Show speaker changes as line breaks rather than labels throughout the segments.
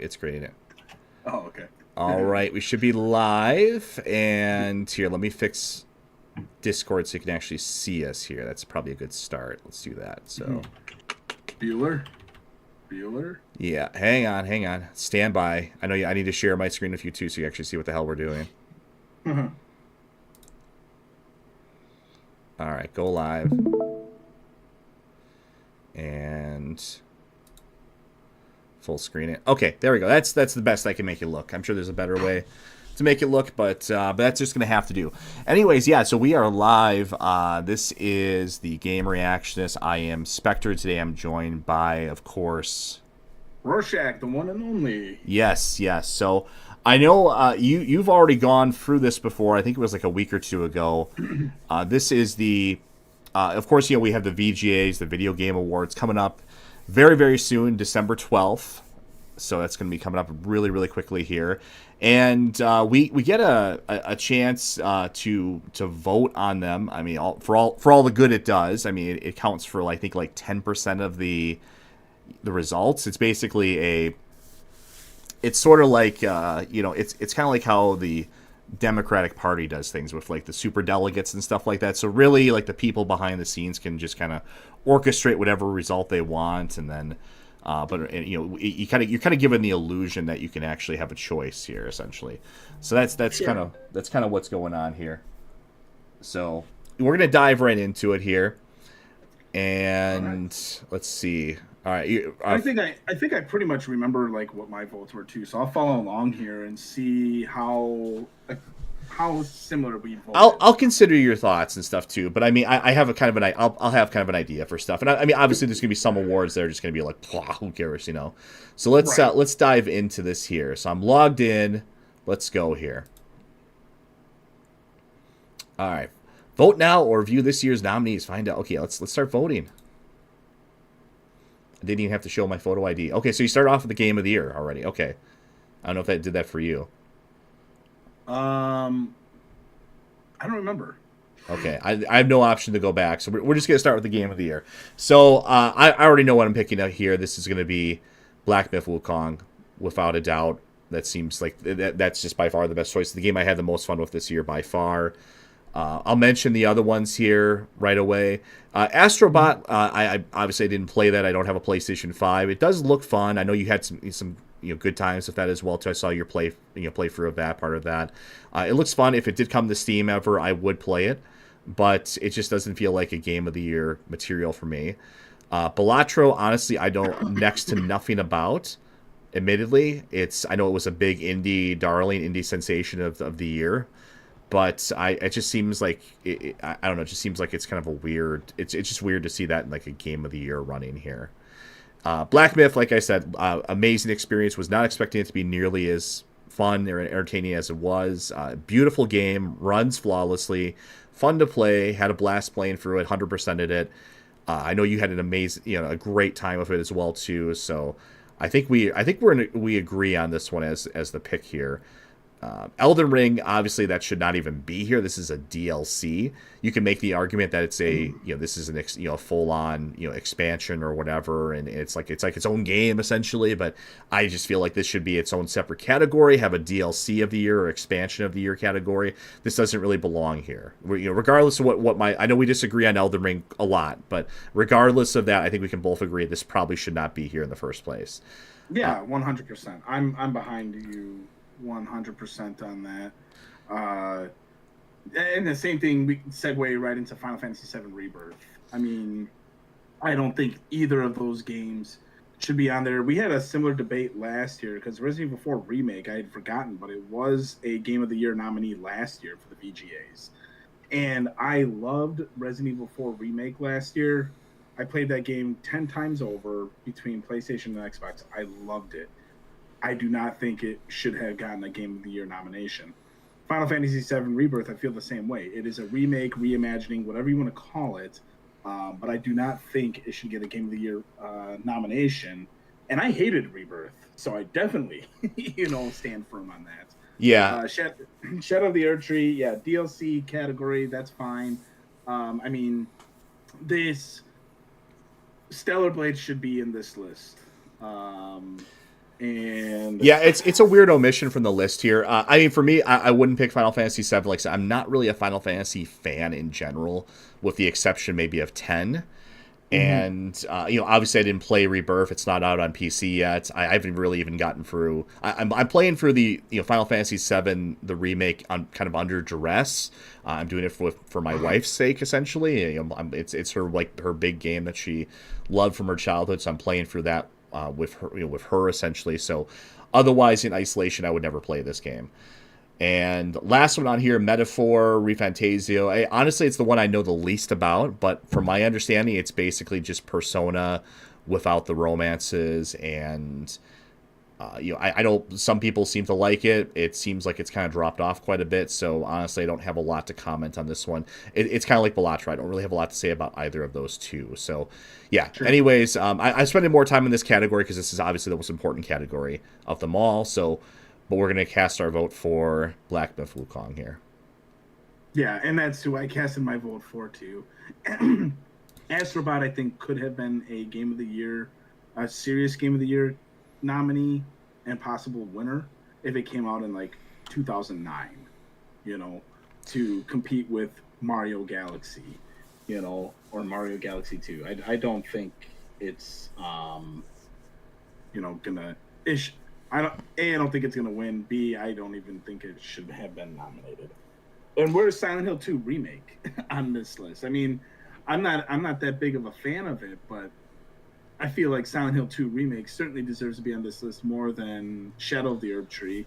It's creating it.
Oh, okay.
All right, we should be live. And here, let me fix Discord so you can actually see us here. That's probably a good start. Let's do that. So,
Bueller.
yeah, hang on. Stand by. I know I need to share my screen with you too so you actually see what the hell we're doing. All right, go live. And full screen it. Okay, there we go. That's the best I can make it look. I'm sure there's a better way to make it look, but that's just gonna have to do. Anyways, yeah. So we are live. This is the Game Reactionist. I am Spectre today. I'm joined by, of course,
Rorschach, the one and only.
Yes. So I know you've already gone through this before. I think it was like a week or two ago. This is the, of course, we have the VGAs, the Video Game Awards, coming up very, very soon, December 12th. So that's going to be coming up really, really quickly here. And we get a chance to vote on them. I mean, for all the good it does. I mean, it counts for I think like 10% of the results. It's basically it's sort of like it's kind of like how the Democratic Party does things with like the super delegates and stuff like that. So really, like the people behind the scenes can just kind of orchestrate whatever result they want, and then, you're kind of given the illusion that you can actually have a choice here, essentially. So that's
Sure.
kind of what's going on here. So we're gonna dive right into it here, and let's see. All right,
I think I pretty much remember like what my votes were too. So I'll follow along here and see how similar we voted.
I'll consider your thoughts and stuff too, but I mean, I have a kind of I'll have kind of an idea for stuff, and I mean, obviously, there's gonna be some awards that are just gonna be like, who cares, So let's dive into this here. So I'm logged in. Let's go here. All right, vote now or view this year's nominees. Find out. Okay, let's start voting. I didn't even have to show my photo ID. Okay, so you start off with the game of the year already. Okay, I don't know if that did that for you.
I don't remember.
Okay, I have no option to go back, so we're just going to start with the game of the year. So I already know what I'm picking out here. This is going to be Black Myth Wukong, without a doubt. That seems like that's just by far the best choice. The game I had the most fun with this year by far. I'll mention the other ones here right away. Astrobot, I obviously didn't play that. I don't have a PlayStation 5. It does look fun. I know you had some good times with that as well too. I saw your playthrough of that part of that. It looks fun. If it did come to Steam ever, I would play it, but it just doesn't feel like a game of the year material for me. Balatro, honestly, I don't next to nothing about. Admittedly, I know it was a big indie darling, indie sensation of the year, but it just seems like I don't know. It just seems like it's kind of a weird. It's just weird to see that in like a game of the year running here. Black Myth, like I said, amazing experience. Was not expecting it to be nearly as fun or entertaining as it was. Beautiful game, runs flawlessly, fun to play. Had a blast playing through it, 100%ed it. I know you had an amazing, a great time with it as well too. So I think we agree on this one as the pick here. Elden Ring, obviously, that should not even be here. This is a DLC. You can make the argument that it's this is a full on expansion or whatever, and it's like its own game essentially. But I just feel like this should be its own separate category, have a DLC of the year or expansion of the year category. This doesn't really belong here. Regardless of what I know we disagree on Elden Ring a lot, but regardless of that, I think we can both agree this probably should not be here in the first place.
Yeah, 100%. I'm behind you 100% on that. And the same thing, we can segue right into Final Fantasy VII Rebirth. I mean, I don't think either of those games should be on there. We had a similar debate last year because Resident Evil 4 Remake, I had forgotten, but it was a Game of the Year nominee last year for the VGAs. And I loved Resident Evil 4 Remake last year. I played that game 10 times over between PlayStation and Xbox. I loved it. I do not think it should have gotten a Game of the Year nomination. Final Fantasy VII Rebirth, I feel the same way. It is a remake, reimagining, whatever you want to call it, but I do not think it should get a Game of the Year nomination. And I hated Rebirth, so I definitely, stand firm on that.
Yeah.
Shadow of the Erdtree, yeah, DLC category, that's fine. I mean, this Stellar Blade should be in this list. And
Yeah, it's a weird omission from the list here. I mean, for me, I wouldn't pick Final Fantasy VII. Like I said, I'm not really a Final Fantasy fan in general, with the exception maybe of 10.
Mhm.
And obviously I didn't play Rebirth. It's not out on PC yet. I haven't really even gotten through. I'm playing through the Final Fantasy VII the remake on kind of under duress. I'm doing it for my wife's sake essentially. It's her like her big game that she loved from her childhood. So I'm playing through that with her essentially. So otherwise in isolation I would never play this game. And last one on here, Metaphor Refantasio. Honestly, it's the one I know the least about, but from my understanding, it's basically just Persona without the romances. And I know some people seem to like it. It seems like it's kind of dropped off quite a bit. So honestly, I don't have a lot to comment on this one. It's kind of like Bellatra. I don't really have a lot to say about either of those two. So yeah.
Sure.
Anyways, I'm spending more time in this category because this is obviously the most important category of them all. So but we're going to cast our vote for Black Myth Wukong here.
Yeah, and that's who I casted my vote for too. Astrobot, I think, could have been a Game of the Year, a serious Game of the Year nominee and possible winner if it came out in like 2009, to compete with Mario Galaxy, or Mario Galaxy 2. I don't think it's, gonna ish. I don't think it's gonna win. B, I don't even think it should have been nominated. And where's Silent Hill 2 remake on this list? I mean, I'm not that big of a fan of it, but I feel like Silent Hill 2 remake certainly deserves to be on this list more than Shadow of the Herb Tree.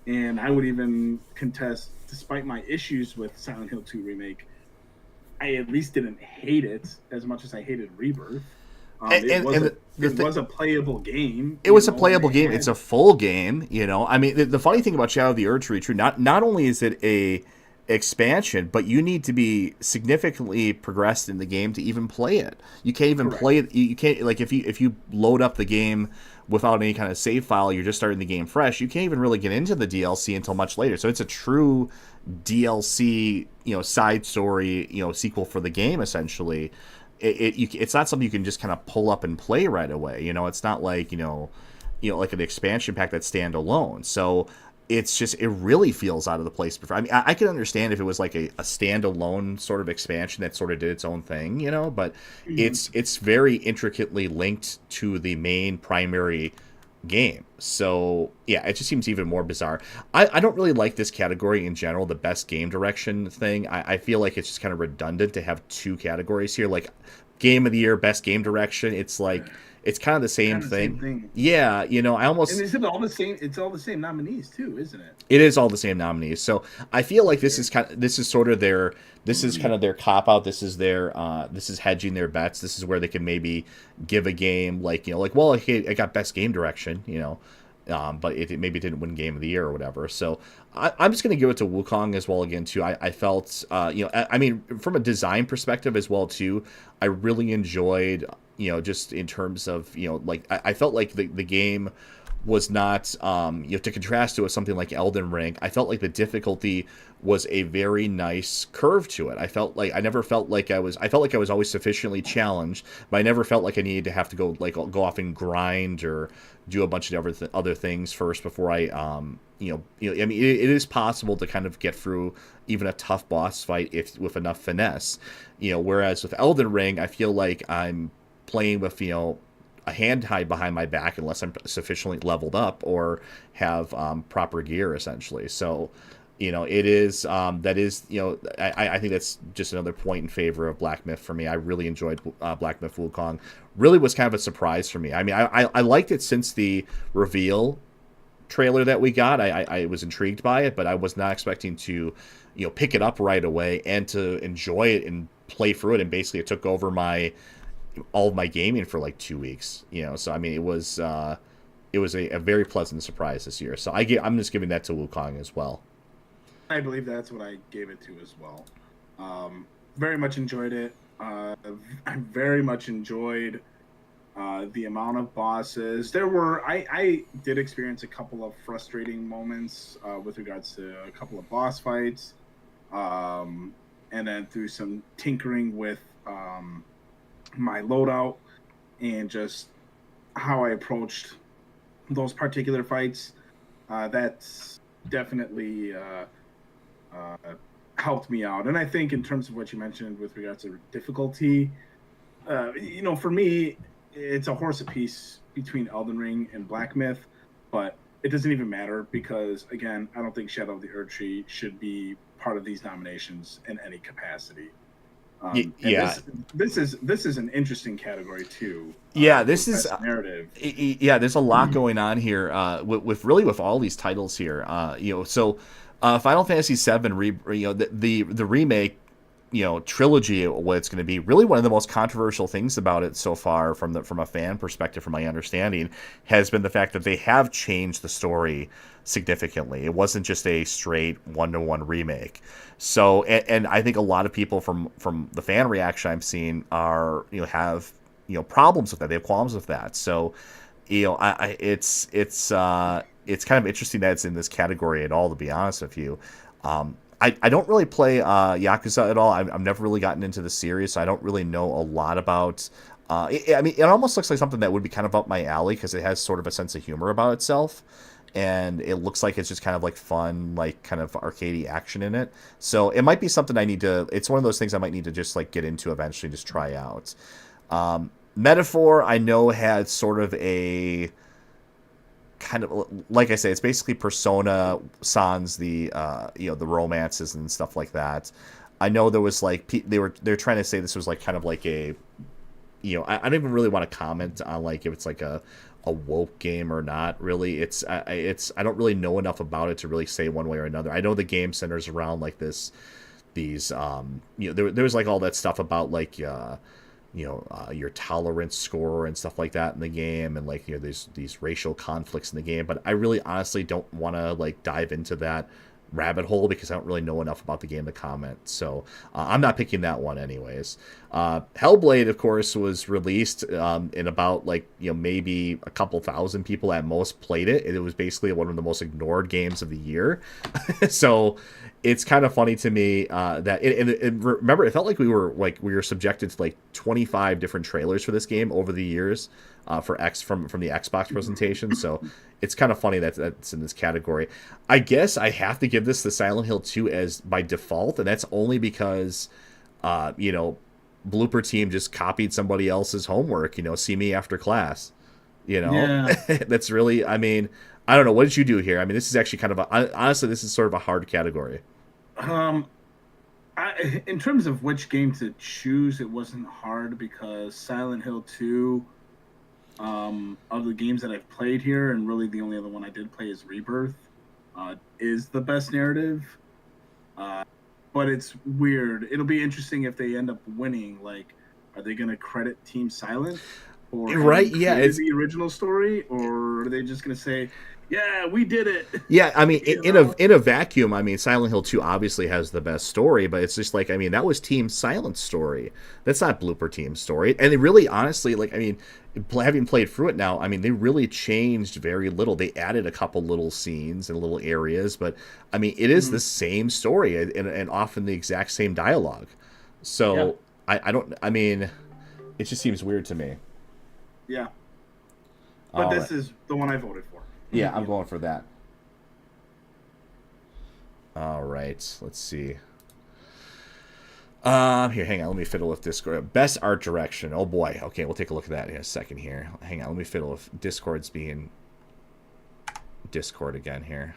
And I would even contest, despite my issues with Silent Hill 2 remake, I at least didn't hate it as much as I hated Rebirth. It was a playable game.
It was a playable
and
game. It's a full game. I mean, the funny thing about Shadow of the Herb Tree, true, not only is it a expansion, but you need to be significantly progressed in the game to even play it. You can't even
Correct.
play it. You can't, like, if you load up the game without any kind of save file, you're just starting the game fresh. You can't even really get into the DLC until much later. So it's a true DLC, side story, sequel for the game essentially. It's not something you can just kind of pull up and play right away. It's not like like an expansion pack that's standalone. So it's just it really feels out of the place. I mean, I can understand if it was like a standalone sort of expansion that sort of did its own thing, but
Mhm.
it's very intricately linked to the main primary game. So yeah, it just seems even more bizarre. I don't really like this category in general, the best game direction thing. I feel like it's just kind of redundant to have two categories here, like game of the year, best game direction. It's like it's kind of the same
Kind of the same
thing.
thing.
Yeah, I
And
almost
is it all the same? It's all the same nominees too, isn't it?
it is all the same nominees. So I feel like
Weird.
this is sort of their this is kind of their cop out. This is hedging their bets. This is where they can maybe give a game like like, well, okay, I got best game direction, but it maybe didn't win game of the year or whatever. So I'm just gonna give it to Wukong as well again too. I felt I mean from a design perspective as well too. I really enjoyed just in terms of like I felt like the game was not to contrast to with something like Elden Ring. I felt like the difficulty was a very nice curve to it. I felt like I never felt like I felt like I was always sufficiently challenged, but I never felt like I needed to have to go off and grind or do a bunch of other things first before I I mean it is possible to kind of get through even a tough boss fight if with enough finesse. Whereas with Elden Ring, I feel like I'm playing with a hand tied behind my back unless I'm sufficiently leveled up or have proper gear essentially. So, it is that is I think that's just another point in favor of Black Myth for me. I really enjoyed Black Myth Wukong. Really was kind of a surprise for me. I mean, I liked it since the reveal trailer that we got. I was intrigued by it, but I was not expecting to pick it up right away and to enjoy it and play through it. And basically, it took over all of my gaming for like 2 weeks. So I mean, it was a very pleasant surprise this year. So I'm just giving that to Wukong as well.
I believe that's what I gave it to as well. Very much enjoyed it. I very much enjoyed the amount of bosses. I did experience a couple of frustrating moments with regards to a couple of boss fights, and then through some tinkering with my loadout and just how I approached those particular fights. That's definitely uh, helped me out. And I think in terms of what you mentioned with regards to difficulty, for me, it's a horse apiece between Elden Ring and Black Myth, but it doesn't even matter because, again, I don't think Shadow of the Erdtree should be part of these nominations in any capacity. And
Yeah.
this is an interesting category too.
Yeah, this is
narrative.
yeah. There's a lot going on here with all these titles here. So Final Fantasy VII, the remake, trilogy, what it's going to be, really one of the most controversial things about it so far, from a fan perspective, from my understanding, has been the fact that they have changed the story significantly. It wasn't just a straight 1-to-1 remake. So, and I think a lot of people from the fan reaction I'm seeing are have problems with that. They have qualms with that. So, it's kind of interesting that it's in this category at all, to be honest with you. I don't really play Yakuza at all. I've never really gotten into the series, so I don't really know a lot about. It almost looks like something that would be kind of up my alley because it has sort of a sense of humor about itself, and it looks like it's just kind of like fun, like kind of arcadey action in it. So it might be something I need to. It's one of those things I might need to just like get into eventually, just try out. Metaphor, I know, had sort of a kind of, like I say, it's basically Persona sans the the romances and stuff like that. I know there was like they're trying to say this was like kind of like a I don't even really want to comment on like if it's like a woke game or not. Really, I don't really know enough about it to really say one way or another. I know the game centers around like these there was like all that stuff about like your tolerance score and stuff like that in the game, and like there's these racial conflicts in the game. But I really honestly don't want to like dive into that rabbit hole because I don't really know enough about the game to comment. So I'm not picking that one anyways. Hellblade, of course, was released, and about like maybe a couple thousand people at most played it. It was basically one of the most ignored games of the year. So it's kind of funny to me that remember, it felt like we were subjected to like 25 different trailers for this game over the years from the Xbox presentation. So it's kind of funny that that's in this category. I guess I have to give this the Silent Hill 2 as by default, and that's only because Blooper Team just copied somebody else's homework. See me after class.
Yeah.
That's really. I mean, I don't know. What did you do here? I mean, this is actually kind of honestly, this is sort of a hard category.
In terms of which game to choose, it wasn't hard because Silent Hill 2, of the games that I've played here, and really the only other one I did play is Rebirth, is the best narrative. But it's weird. It'll be interesting if they end up winning. Like, are they going to credit Team Silent for
it's
the original story, or are they just going to say, "Yeah, we did it"?
Yeah, I mean, in a vacuum, I mean, Silent Hill 2 obviously has the best story, but it's just like, I mean, that was Team Silent's story. That's not Blooper Team's story. And they really, honestly, like, I mean, having played through it now, I mean, they really changed very little. They added a couple little scenes and little areas, but I mean, it is the same story and often the exact same dialogue. So I mean, it just seems weird to me.
Yeah. But this is the one I voted for.
Yeah, I'm going for that. All right, let's see. Here, hang on. Let me fiddle with Discord. Best art direction. Oh boy. Okay, we'll take a look at that in a second here. Hang on. Let me fiddle with Discord's being Discord again here.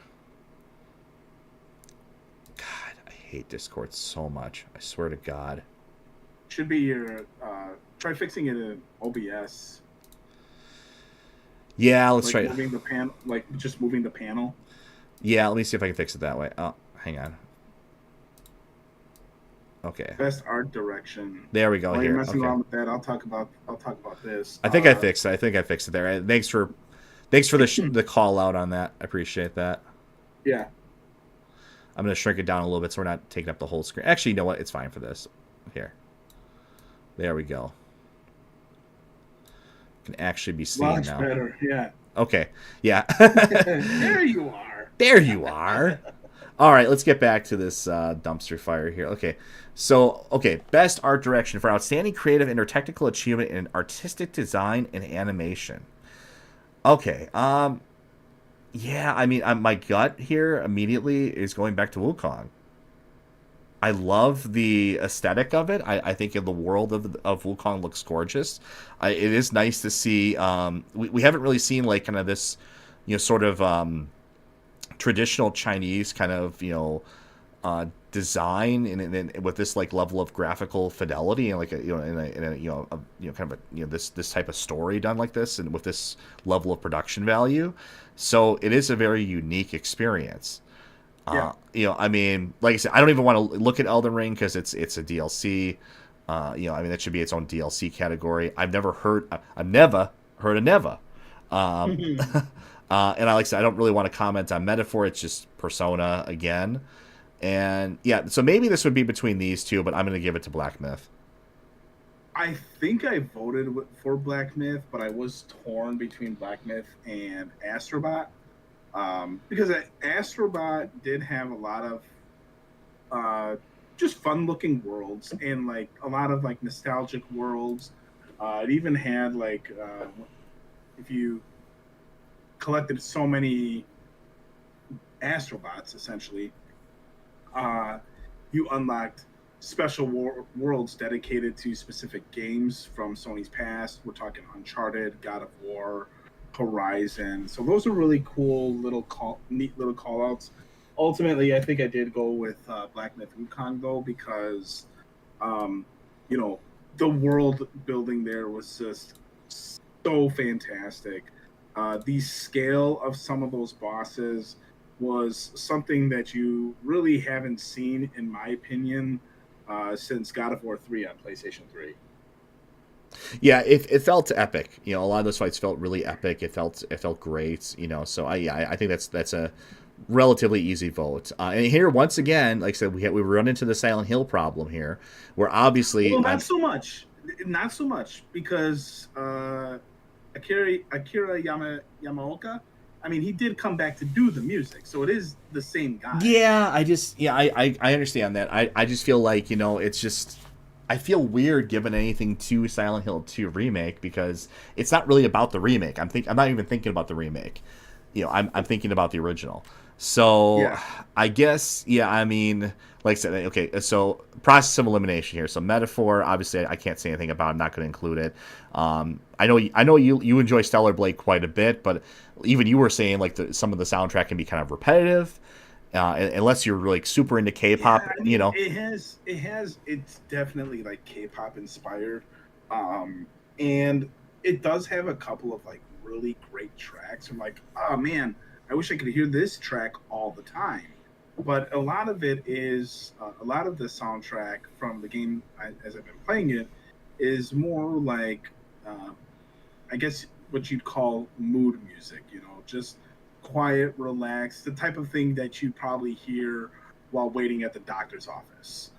God, I hate Discord so much. I swear to God.
Should be your try fixing it in OBS.
Yeah, let's try
moving the panel, like just moving the panel.
Yeah, let me see if I can fix it that way. Oh, hang on. Okay.
Best art direction.
There we go.
While
here.
You're messing
okay.
around with that. I'll talk about this.
I think I fixed it. I think I fixed it there. Thanks for the call out on that. I appreciate that.
Yeah.
I'm gonna shrink it down a little bit so we're not taking up the whole screen. Actually, you know what? It's fine for this. Here. There we go. Can actually be seen
Much
now.
better. Yeah.
Okay. Yeah.
There you are.
There you are. All right, let's get back to this dumpster fire here. Okay, so, best art direction for outstanding creative and or technical achievement in artistic design and animation. Okay. Yeah. I mean, my gut here immediately is going back to Wukong. I love the aesthetic of it. I think in the world of Wukong looks gorgeous. It is nice to see. We haven't really seen like kind of this, sort of traditional Chinese kind of design and with this like level of graphical fidelity and like kind of this type of story done like this and with this level of production value. So it is a very unique experience.
Yeah.
I mean, like I said, I don't even want to look at Elden Ring because it's a DLC. I mean, that should be its own DLC category. I've never heard of Neva. Um, and like I said, I don't really want to comment on Metaphor. It's just Persona again. And yeah, so maybe this would be between these two, but I'm going to give it to Black Myth.
I think I voted for Black Myth, but I was torn between Black Myth and Astrobot. Because Astrobot did have a lot of just fun looking worlds and like a lot of like nostalgic worlds. It even had like if you collected so many Astrobots, essentially, uh, you unlocked special worlds dedicated to specific games from Sony's past. We're talking Uncharted, God of War, Horizon. So those are really cool neat little call outs. Ultimately, I think I did go with Black Myth Wukong though because, um, you know, the world building there was just so fantastic. The scale of some of those bosses was something that you really haven't seen, in my opinion, since God of War 3 on PlayStation 3.
Yeah, it felt epic. A lot of those fights felt really epic. It felt great. So I think that's a relatively easy vote. And here once again, like I said, we run into the Silent Hill problem here, where
Well,
obviously
not so much. Not so much because Akira Yamaoka. I mean, he did come back to do the music, so it is the same guy.
yeah, I understand that. I just feel like it's just. I feel weird giving anything to Silent Hill 2 remake because it's not really about the remake. I'm not even thinking about the remake. I'm thinking about the original. So
Yeah,
I guess yeah. I mean, like I said, okay. So process of elimination here. So Metaphor, obviously, I can't say anything about. I'm not going to include it. I know you enjoy Stellar Blade quite a bit, but even you were saying like some of the soundtrack can be kind of repetitive, unless you're like super into K-pop.
yeah. I mean, it's definitely like K-pop inspired, and it does have a couple of like really great tracks. I'm like, oh man, I wish I could hear this track all the time. But a lot of it is a lot of the soundtrack from the game as I've been playing it is more like uh, I guess what you'd call mood music, just quiet, relaxed, the type of thing that you probably hear while waiting at the doctor's office.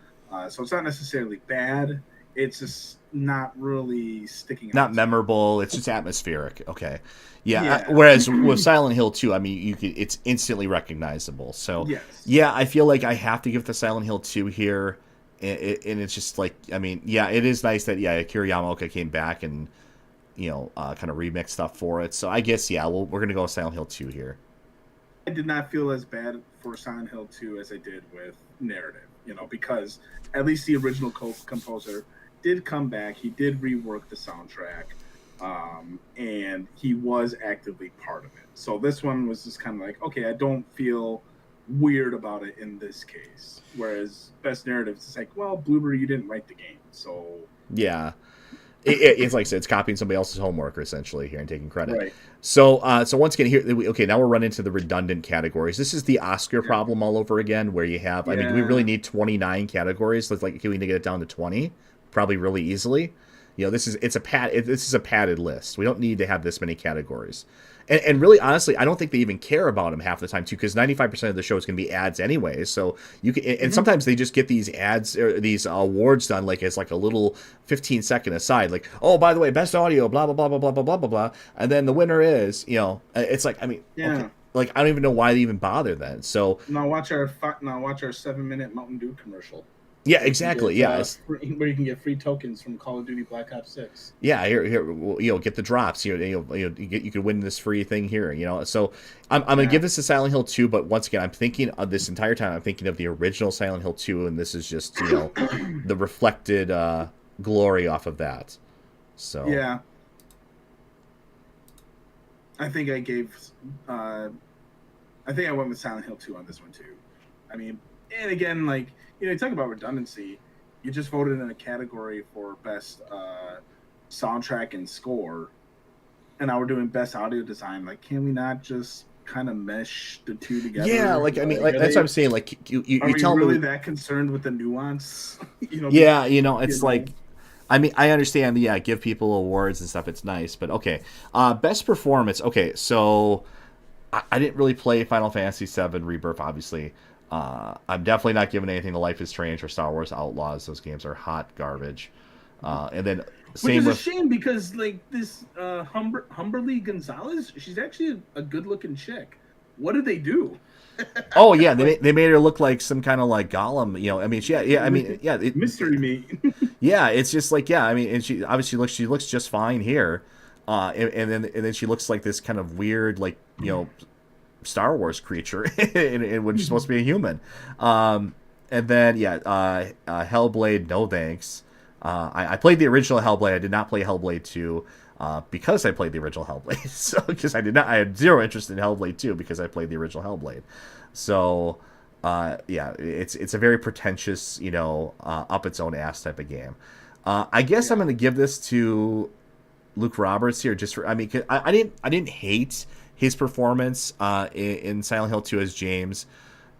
So it's not necessarily bad. It's just not really sticking
Not
out to me.
memorable. It's just atmospheric. Okay, yeah.
Yeah.
Whereas with Silent Hill 2, I mean, it's instantly recognizable. So
Yes.
yeah, I feel like I have to give the Silent Hill 2 here, and it's just like I mean, yeah, it is nice that Akira Yamaoka came back and kind of remix stuff for it. So I guess yeah, we're gonna go with Silent Hill 2 here.
I did not feel as bad for Silent Hill 2 as I did with Narrative, because at least the original composer did come back. He did rework the soundtrack, and he was actively part of it. So this one was just kind of like, okay, I don't feel weird about it in this case. Whereas Best Narrative, it's like, well, Blueberry, you didn't write the game, so
Yeah, it's like I said, it's copying somebody else's homework essentially here and taking credit.
right,
So once again here, okay, now we're running into the redundant categories. This is the Oscar
yeah,
problem all over again, where you have. I mean, do we really
yeah.
need 29 categories? So it's like, can we get it down to 20? Probably really easily. This is a padded list. We don't need to have this many categories. And really, honestly, I don't think they even care about them half the time too, because 95% of the show is going to be ads anyway. So you can, and
Mhm.
sometimes they just get these ads or these awards done like as like a little 15-second aside, like, oh, by the way, best audio, blah blah blah blah blah blah blah blah blah, and then the winner is, it's like, I mean, okay,
Yeah.
like I don't even know why they even bother then. So
Now watch our 7-minute Mountain Dew commercial.
Yeah,
where you can
exactly.
get
Yeah,
where you can get free tokens from Call of Duty Black Ops 6.
yeah. Here, well, get the drops. You could win this free thing here. So I'm gonna give
Yeah.
this to Silent Hill 2, but once again, I'm thinking of this entire time. I'm thinking of the original Silent Hill 2, and this is just the reflected glory off of that. So
Yeah. I think I gave. Uh, I think I went with Silent Hill 2 on this one too. I mean, and again, like you talk about redundancy. You just voted in a category for best soundtrack and score, and now we're doing best audio design. Like, can we not just kind of mesh the two
yeah,
together?
like I mean,
Like,
like that's what I'm saying. Like
are
you
we
tell
really
me,
that concerned with the nuance?
yeah,
You
it's
know,
like. I mean, I understand. Yeah, give people awards and stuff. It's nice, but okay. Best performance. Okay, so I didn't really play Final Fantasy VII Rebirth, obviously. I'm definitely not giving anything to Life is Strange or Star Wars Outlaws. Those games are hot garbage. And then
which
same
is a
with
shame because like this Humberly Gonzalez, she's actually a good looking chick. What did they do?
oh yeah,
Like
they made her look like some kind of like Gollum. I mean, yeah. I mean, yeah,
mystery meat.
yeah. It's just like yeah. I mean, and she obviously looks just fine here. And then she looks like this kind of weird like Star Wars creature, and when she's supposed to be a human. And then yeah, Hellblade, no thanks. I played the original Hellblade. I did not play Hellblade 2 because I played the original Hellblade. So because I had zero interest in Hellblade 2 because I played the original Hellblade. So yeah, it's a very pretentious, up its own ass type of game. I guess I'm
Yeah.
going to give this to Luke Roberts here. Just for, I mean, I didn't hate his performance in Silent Hill 2 as James.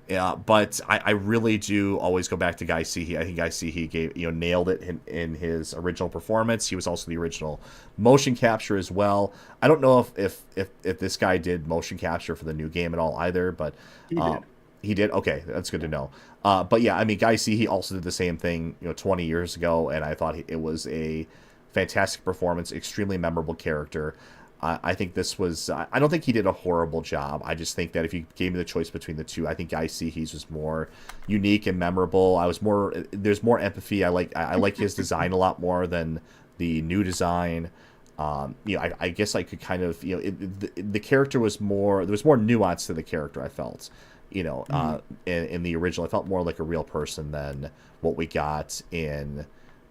But I really do always go back to Guy Seehee. I think Guy Seehee nailed it in his original performance. He was also the original motion capture as well. I don't know if this guy did motion capture for the new game at all either, but
He
uh,
did.
he did. Okay, that's good to know. But yeah, I mean, Guy Seehee also did the same thing 20 years ago, and I thought it was a fantastic performance, extremely memorable character. I think this was. I don't think he did a horrible job. I just think that if you gave me the choice between the two, I think Guy Seehee was more unique and memorable. I was more. There's more empathy. I like his design a lot more than the new design. I guess I could kind of the character was more. There was more nuance to the character. I felt.
Mhm.
In the original, I felt more like a real person than what we got in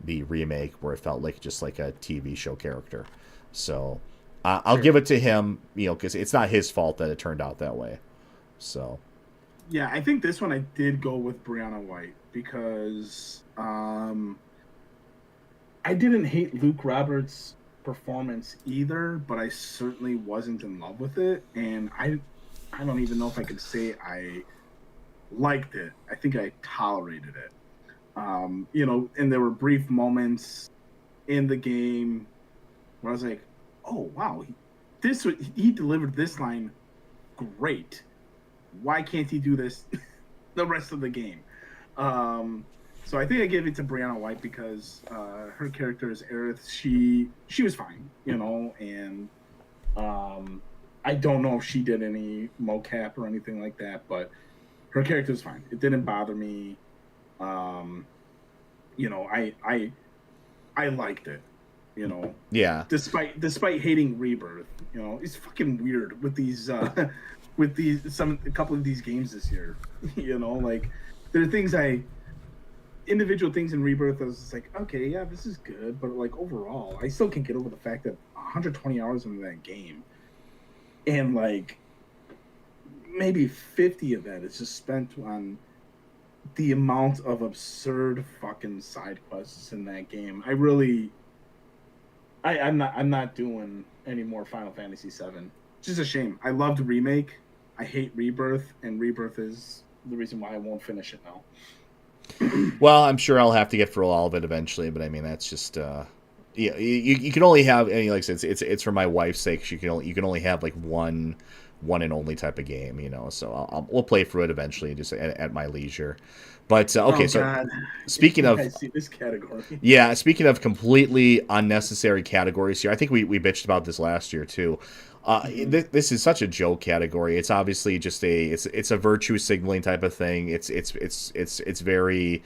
the remake, where it felt like just like a TV show character. So. I'll
Sure.
give it to him, because it's not his fault that it turned out that way. So,
Yeah, I think this one I did go with Brianna White because I didn't hate Luke Roberts' performance either, but I certainly wasn't in love with it, and I don't even know if I could say I liked it. I think I tolerated it. And there were brief moments in the game where I was like, "Oh wow, he delivered this line great. Why can't he do this the rest of the game?" Um, so I think I gave it to Brianna White because her character is Aerith. She was fine, and I don't know if she did any mocap or anything like that, but her character was fine. It didn't bother me. Um, I liked it. You know,
yeah.
despite hating Rebirth, it's fucking weird with these a couple of these games this year. Like there are individual things in Rebirth. I was just like, okay, yeah, this is good, but like overall, I still can't get over the fact that 120 hours into that game, and like maybe 50 of that is just spent on the amount of absurd fucking side quests in that game. I'm not doing any more Final Fantasy VII. It's just a shame. I loved Remake. I hate Rebirth, and Rebirth is the reason why I won't finish it now.
Well, I'm sure I'll have to get through all of it eventually, but I mean, that's just. Yeah, you can only have, and like I said, it's for my wife's sake. You can only have like one and only type of game, So we'll play through it eventually, just at my leisure. But okay,
Oh
so
God,
speaking
you
of
guys see this category?
yeah, speaking of completely unnecessary categories here, I think we bitched about this last year too.
Mhm.
This is such a joke category. It's obviously just it's a virtue signaling type of thing. It's very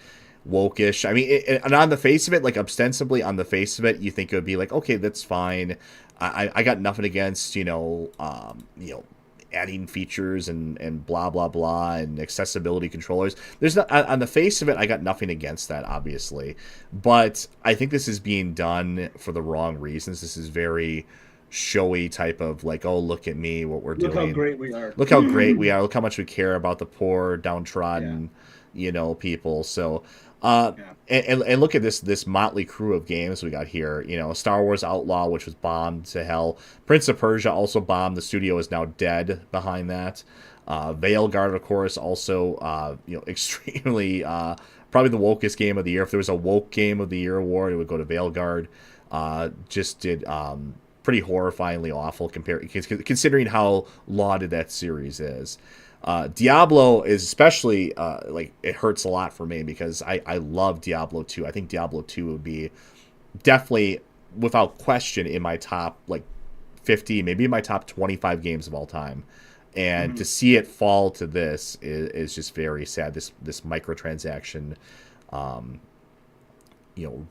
wokish. I mean, and on the face of it, like ostensibly on the face of it, you think it would be like, okay, that's fine. I got nothing against adding features and blah blah blah and accessibility controllers. There's not on the face of it, I got nothing against that, obviously, but I think this is being done for the wrong reasons. This is very showy type of like, oh, look at me, what we're doing.
Look how great we are.
Look how great we are. Look how much we care about the poor, downtrodden, people. So, and look at this motley crew of games we got here. Star Wars Outlaw, which was bombed to hell. Prince of Persia also bombed. The studio is now dead behind that. Veilguard, of course, also extremely probably the wokest game of the year. If there was a woke game of the year award, it would go to Veilguard. Just did pretty horrifyingly awful considering how lauded that series is. Diablo is especially it hurts a lot for me because I love Diablo 2. I think Diablo 2 would be definitely without question in my top 50, maybe in my top 25 games of all time. And to see it fall to this is just very sad. This microtransaction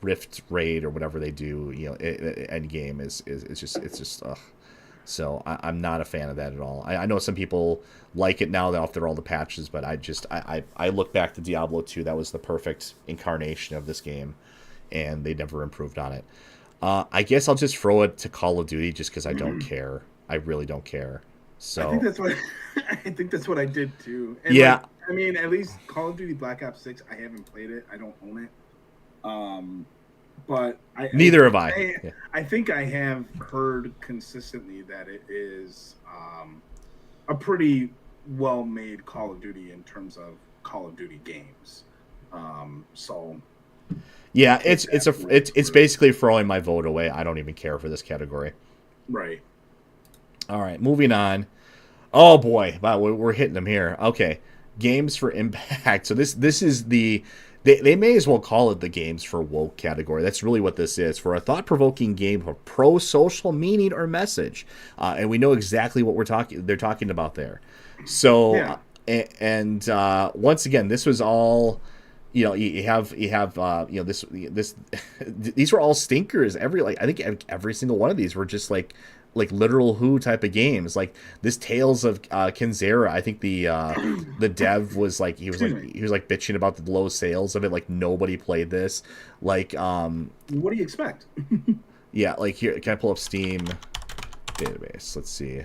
Rift Raid or whatever they do, end game is just ugh. So I'm not a fan of that at all. I know some people like it now after all the patches, but I look back to Diablo 2. That was the perfect incarnation of this game, and they never improved on it. I guess I'll just throw it to Call of Duty just because I don't care. I really don't care. So
I think that's what I did too. And
yeah.
I mean, at least Call of Duty Black Ops 6, I haven't played it. I don't own it. But
neither have I.
I think I have heard consistently that it is a pretty well-made Call of Duty in terms of Call of Duty games. So
yeah, it's basically throwing my vote away. I don't even care for this category.
Right.
All right, moving on. Oh boy, wow, we're hitting them here. Okay, games for impact. So this is the. They may as well call it the games for woke category. That's really what this is. For a thought-provoking game of pro-social meaning or message. And we know exactly what they're talking about there. So, and once again, this was all, you have this these were all stinkers. I think every single one of these were just like literal Who type of games, like this Tales of Kinzera. I think the dev was like he was bitching about the low sales of it. Like nobody played this. Like
what do you expect?
Yeah, like here, can I pull up Steam database? Let's see.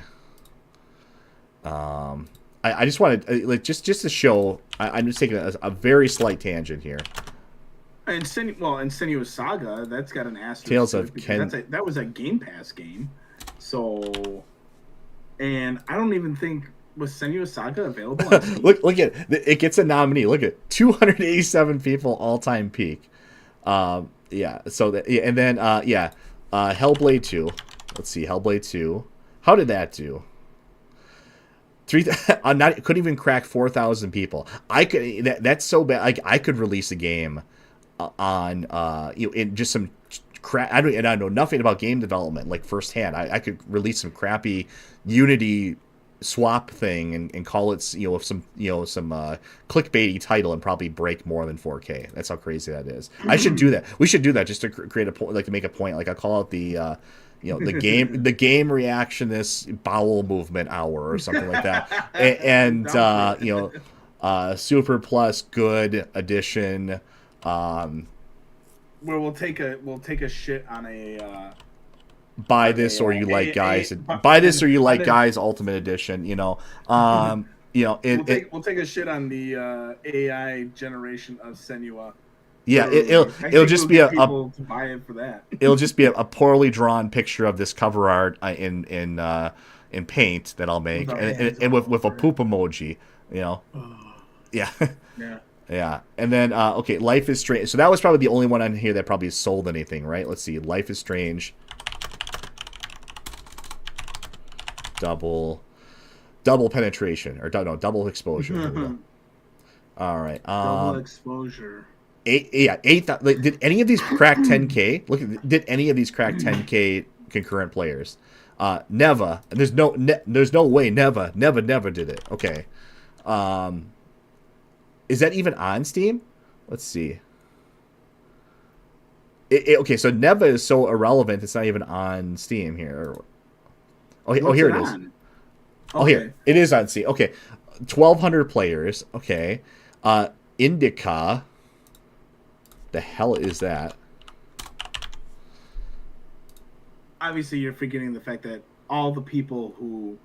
I just wanted just to show. I'm just taking a very slight tangent here.
And Senua's Saga, that's got an asterisk.
Tales of
that was a Game Pass game. So, and I don't even think was Senua's Saga available on Steam?
Look at it gets a nominee. Look at 287 people all-time peak. Yeah. So and then Hellblade 2. Let's see, Hellblade 2. How did that do? Couldn't even crack 4,000 people. That's so bad. Like I could release a game on in just some crap. I know nothing about game development like firsthand. I could release some crappy Unity swap thing and call it some clickbaity title and probably break more than 4K. That's how crazy that is. I should do that. We should do that just to create a point, like to make a point. Like I call it the the game reactionist bowel movement hour or something like that. And Super Plus Good Edition.
Where we'll take a shit on a
buy this or you like guys. Buy this or you like guys Ultimate Edition. We'll
take a shit on the AI generation of Senua.
Yeah, it'll just be
people to buy it for that.
It'll just be a poorly drawn picture of this cover art in Paint that I'll make, and with a poop emoji. Yeah.
Yeah.
Yeah, and then Life is Strange. So that was probably the only one on here that probably sold anything, right? Let's see, Life is Strange. Double penetration, or no, double exposure. All right.
Double exposure.
8. Did any of these crack 10K? Did any of these crack 10K concurrent players? Never. There's no way. Never did it. Okay. Is that even on Steam? Let's see. Okay, so Neva is so irrelevant; it's not even on Steam here. Oh,
What's
here
it
it is.
on?
Oh, here
Okay.
it is on Steam. Okay, 1,200 players. Okay, Indica. The hell is that?
Obviously, you're forgetting the fact that all the people who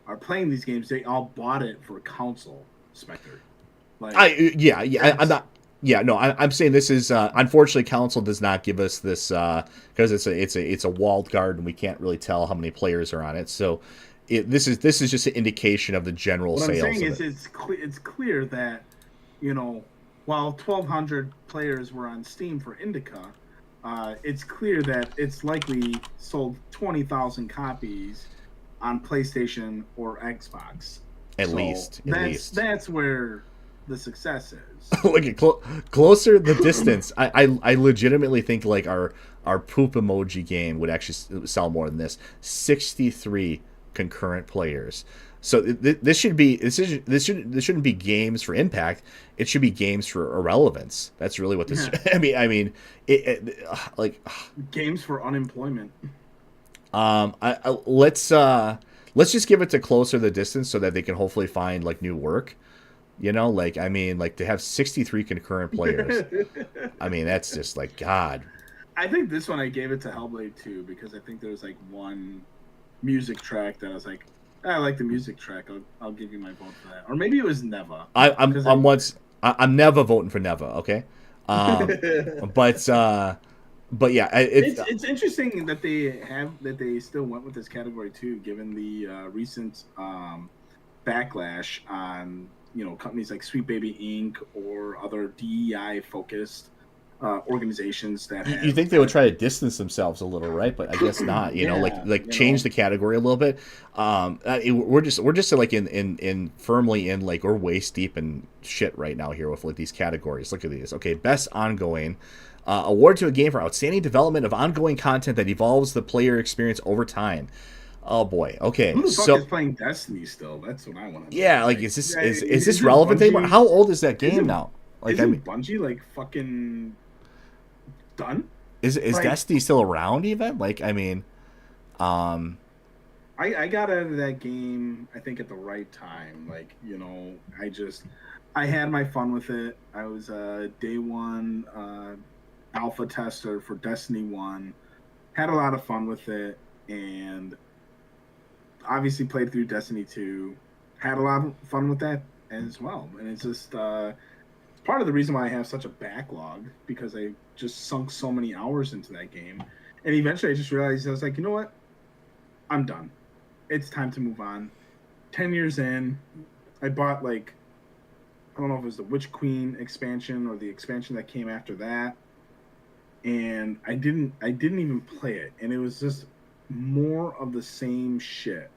are playing these games, they all bought it for console, Spectre. Like
I'm
that's
not. Yeah, no, I'm saying this is unfortunately council does not give us this because it's a walled garden. We can't really tell how many players are on it. So this is just an indication of the general
what I'm
sales
saying
of
is
it.
it's clear that you know while 1,200 players were on Steam for Indica, it's clear that it's likely sold 20,000 copies on PlayStation or Xbox. So
At
that's
least.
that's where the success is.
Look at closer the distance. I legitimately think like our poop emoji game would actually sell more than this. 63 concurrent players. So this should be this shouldn't be games for impact. It should be games for irrelevance. That's really what this.
Yeah.
Like
Games for unemployment.
let's just give it to closer the distance so that they can hopefully find like new work. Like like to have 63 concurrent players. I mean, that's just like God.
I think this one I gave it to Hellblade 2 because I think there was like one music track that I was like, I like the music track. I'll give you my vote for that. Or maybe it was Neva.
I'm never voting for Neva. Okay, um, but yeah,
It's interesting that they still went with this category too, given the recent backlash on companies like Sweet Baby Inc. or other DEI focused organizations that have.
you think they would try to distance themselves a little, right? But I guess not. Like change the category a little bit. We're just like in firmly in like we're waist deep in shit right now here with like these categories. Look at these. Okay, best ongoing. Award to a game for outstanding development of ongoing content that evolves the player experience over time. Oh boy. Okay.
Who the fuck is playing Destiny still? That's what I want to know.
Yeah, like is this relevant
Bungie,
anymore? How old is that game
isn't,
now? Like
isn't Bungie like fucking done?
is
Like,
Destiny still around even?
I got out of that game I think at the right time. Like, I had my fun with it. I was a day one alpha tester for Destiny 1. Had a lot of fun with it, and obviously played through Destiny 2. Had a lot of fun with that as well. And it's just it's part of the reason why I have such a backlog, because I just sunk so many hours into that game. And eventually I just realized, I was like, you know what? I'm done. It's time to move on. 10 years in, I bought I don't know if it was the Witch Queen expansion or the expansion that came after that. And I didn't even play it. And it was just more of the same shit.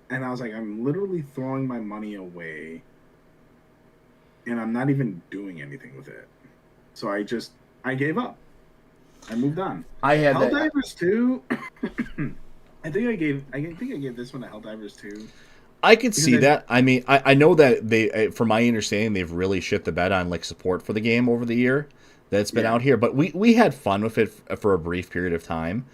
And I was like, I'm literally throwing my money away, and I'm not even doing anything with it. So I gave up. I moved on.
I had
Helldivers 2. I think I gave this one to Helldivers 2.
I could see that. I mean, I know that from my understanding, they've really shit the bed on like support for the game over the year that's been out here. But we had fun with it for a brief period of time.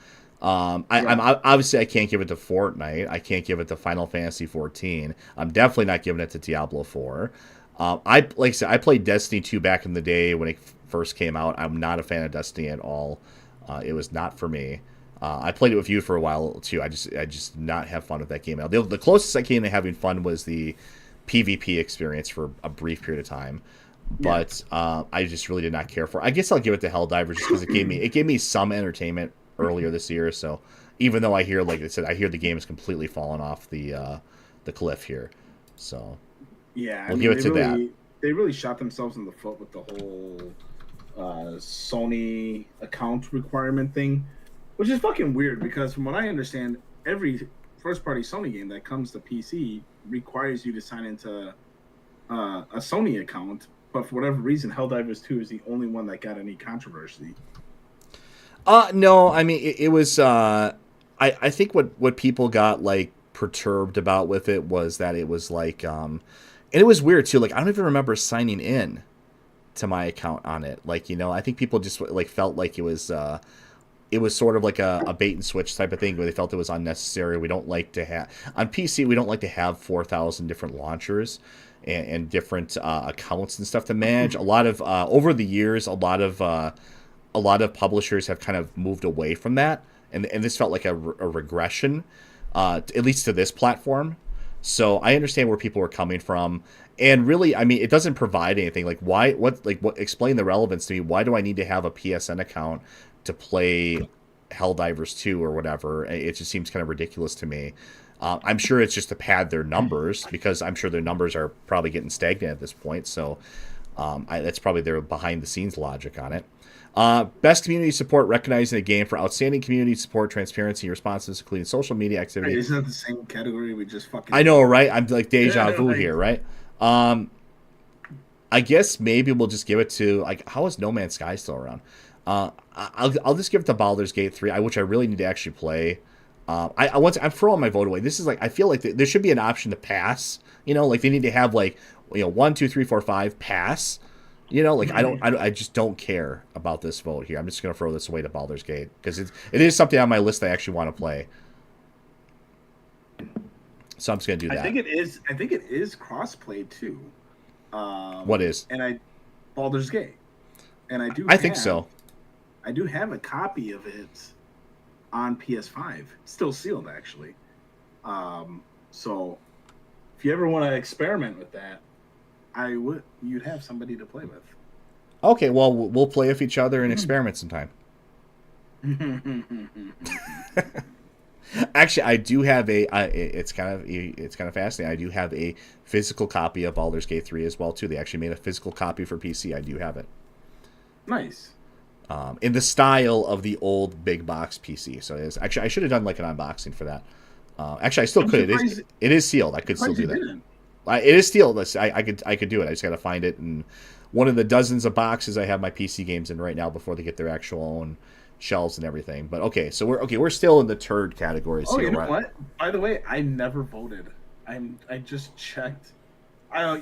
I'm obviously I can't give it to Fortnite. I can't give it to Final Fantasy 14. I'm definitely not giving it to Diablo 4. Like I said, I played Destiny 2 back in the day when it first came out. I'm not a fan of Destiny at all. It was not for me. I played it with you for a while too. I just did not have fun with that game. The closest I came to having fun was the PvP experience for a brief period of time. But I just really did not care for it. I guess I'll give it to Helldivers just because it gave me some entertainment earlier this year. So even though I hear, like I said, I hear the game has completely fallen off the cliff here. So
yeah,
we'll give it to that.
They really shot themselves in the foot with the whole Sony account requirement thing, which is fucking weird because from what I understand, every first-party Sony game that comes to PC requires you to sign into a Sony account. But for whatever reason, Helldivers 2 is the only one that got any controversy.
No, I mean it was. I think what people got like perturbed about with it was that it was like, and it was weird too. Like I don't even remember signing in to my account on it. Like, I think people just like felt like it was sort of like a bait and switch type of thing where they felt it was unnecessary. We don't like to have on PC. We don't like to have 4,000 different launchers and different accounts and stuff to manage. A lot of over the years, a lot of publishers have kind of moved away from that, and this felt like a regression, at least to this platform. So I understand where people are coming from, and really, I mean, it doesn't provide anything. Like, why? What? Explain the relevance to me. Why do I need to have a PSN account to play Helldivers 2 or whatever? It just seems kind of ridiculous to me. I'm sure it's just to pad their numbers, because I'm sure their numbers are probably getting stagnant at this point. So that's probably their behind the scenes logic on it. Best community support, recognizing the game for outstanding community support, transparency, responses, including social media activity.
Hey, isn't that the same category we just fucking...
I know, right? I'm like deja vu here, right? I guess maybe we'll just give it to, like, how is No Man's Sky still around? I'll just give it to Baldur's Gate 3, which I really need to actually play. I'm throwing my vote away. This is like, I feel like there should be an option to pass. Like they need to have like 1, 2, 3, 4, 5 pass. Like I just don't care about this vote here. I'm just gonna throw this away to Baldur's Gate because it is something on my list I actually want to play. So I'm just gonna do that.
I think it is crossplay too.
What is?
Baldur's Gate, and
I think so.
I do have a copy of it on PS5, still sealed actually. So if you ever want to experiment with that, you'd have somebody to play with.
Okay, well we'll play with each other and experiment sometime. Actually, I do have it's kind of fascinating. I do have a physical copy of Baldur's Gate 3 as well too. They actually made a physical copy for PC. I do have it.
Nice.
In the style of the old big box PC. So it is. Actually, I should have done like an unboxing for that. Actually, I still could. It is sealed. I could still do that. It is sealed. I could do it. I just got to find it in one of the dozens of boxes I have my PC games in right now before they get their actual own shelves and everything. But okay, so we're still in the turd category.
Oh, you know what? By the way, I never voted. I just checked.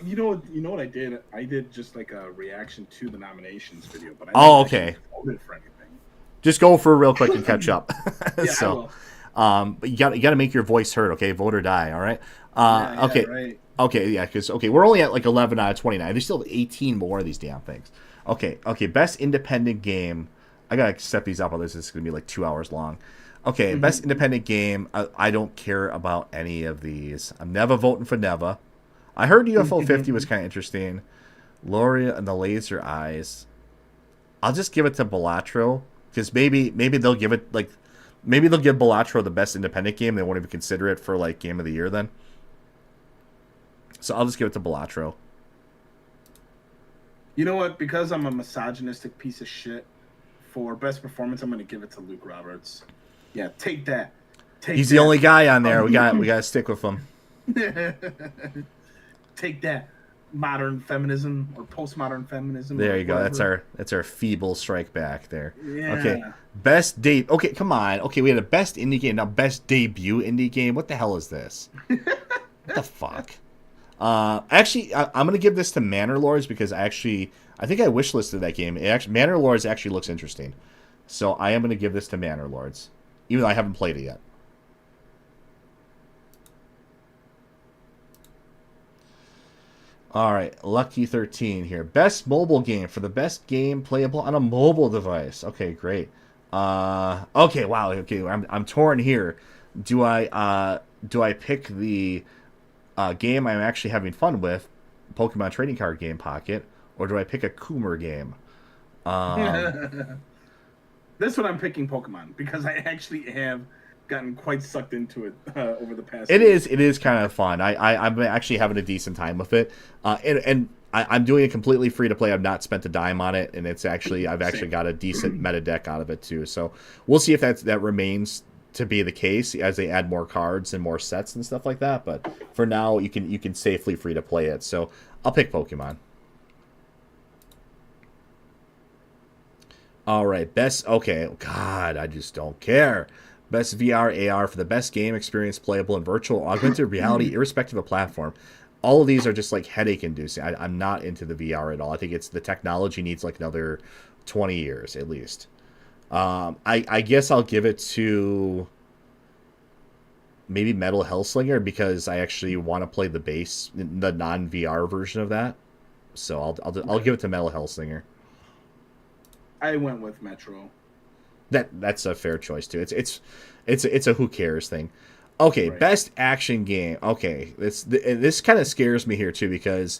You know what I did? I did just like a reaction to the nominations video, but I
okay.
Voted for anything.
Just go for real quick and catch up.
Yeah,
so, but you got to make your voice heard. Okay, vote or die. All right. Okay.
Right.
Okay. Yeah. Because we're only at like 11 out of 29. There's still 18 more of these damn things. Okay. Best independent game. I gotta set these up. Otherwise, it's gonna be like 2 hours long. Okay. Best independent game. I don't care about any of these. I'm never voting for Neva. I heard UFO 50 was kind of interesting. Loria and the Laser Eyes. I'll just give it to Balatro because maybe they'll give it maybe they'll give Balatro the best independent game. They won't even consider it for like game of the year then. So I'll just give it to Balatro.
You know what? Because I'm a misogynistic piece of shit, for best performance, I'm going to give it to Luke Roberts. Yeah, take that.
He's the only guy on there. We got to stick with him.
Take that, modern feminism or postmodern feminism.
There you go. That's our feeble strike back there.
Yeah.
Okay. Best date. Okay, come on. Okay, we had a best indie game. Now best debut indie game. What the hell is this? What the fuck? Actually, I'm gonna give this to Manor Lords because I think I wishlisted that game. Manor Lords actually looks interesting, so I am gonna give this to Manor Lords, even though I haven't played it yet. All right, Lucky 13 here. Best mobile game for the best game playable on a mobile device. Okay, great. Okay, wow. Okay, I'm torn here. Do I pick the game I'm actually having fun with, Pokemon Trading Card Game Pocket, or do I pick a Coomer game?
This one I'm picking Pokemon because I actually have gotten quite sucked into it over the past.
It is kind of fun. I'm actually having a decent time with it, and I'm doing it completely free to play. I've not spent a dime on it, and I've actually got a decent meta deck out of it too. So we'll see if that remains to be the case as they add more cards and more sets and stuff like that. But for now, you can safely free to play it. So I'll pick Pokemon. All right, best. Okay, God, I just don't care. Best VR AR for the best game experience playable in virtual augmented reality, irrespective of platform. all of these are just like headache inducing. I'm not into the VR at all. I think it's the technology needs like another 20 years at least. I guess I'll give it to maybe Metal Hellslinger because I actually want to play the base, the non VR version of that. So I'll give it to Metal Hellslinger.
I went with Metro.
That's a fair choice too. It's a who cares thing. Okay,
Right.
best action game. Okay, this kind of scares me here too because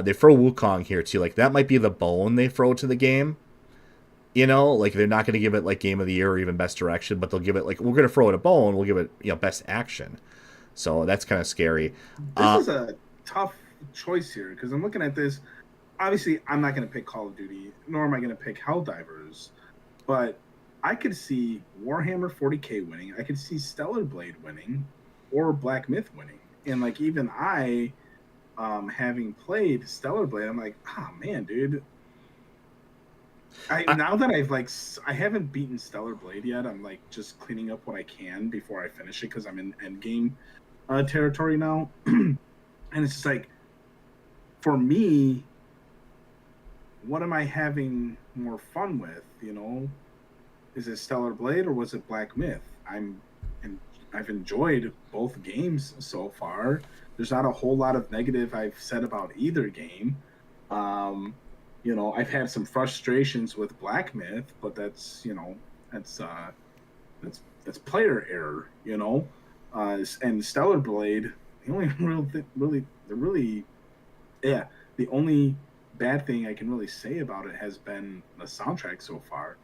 they throw Wukong here too. Like that might be the bone they throw to the game. You know, like they're not going to give it like game of the year or even best direction, but they'll give it like we're going to throw it a bone. We'll give it best action. So that's kind of scary.
This is a tough choice here because I'm looking at this. Obviously, I'm not going to pick Call of Duty, nor am I going to pick Helldivers, but I could see Warhammer 40K winning. I could see Stellar Blade winning, or Black Myth winning. And like even I, having played Stellar Blade, I'm like, oh man, dude. Now that I haven't beaten Stellar Blade yet. I'm like just cleaning up what I can before I finish it because I'm in end game territory now, and it's just like for me, what am I having more fun with? Is it Stellar Blade or was it Black Myth? I've enjoyed both games so far. There's not a whole lot of negative I've said about either game. I've had some frustrations with Black Myth, but that's that's player error. And Stellar Blade, the only the only bad thing I can really say about it has been the soundtrack so far.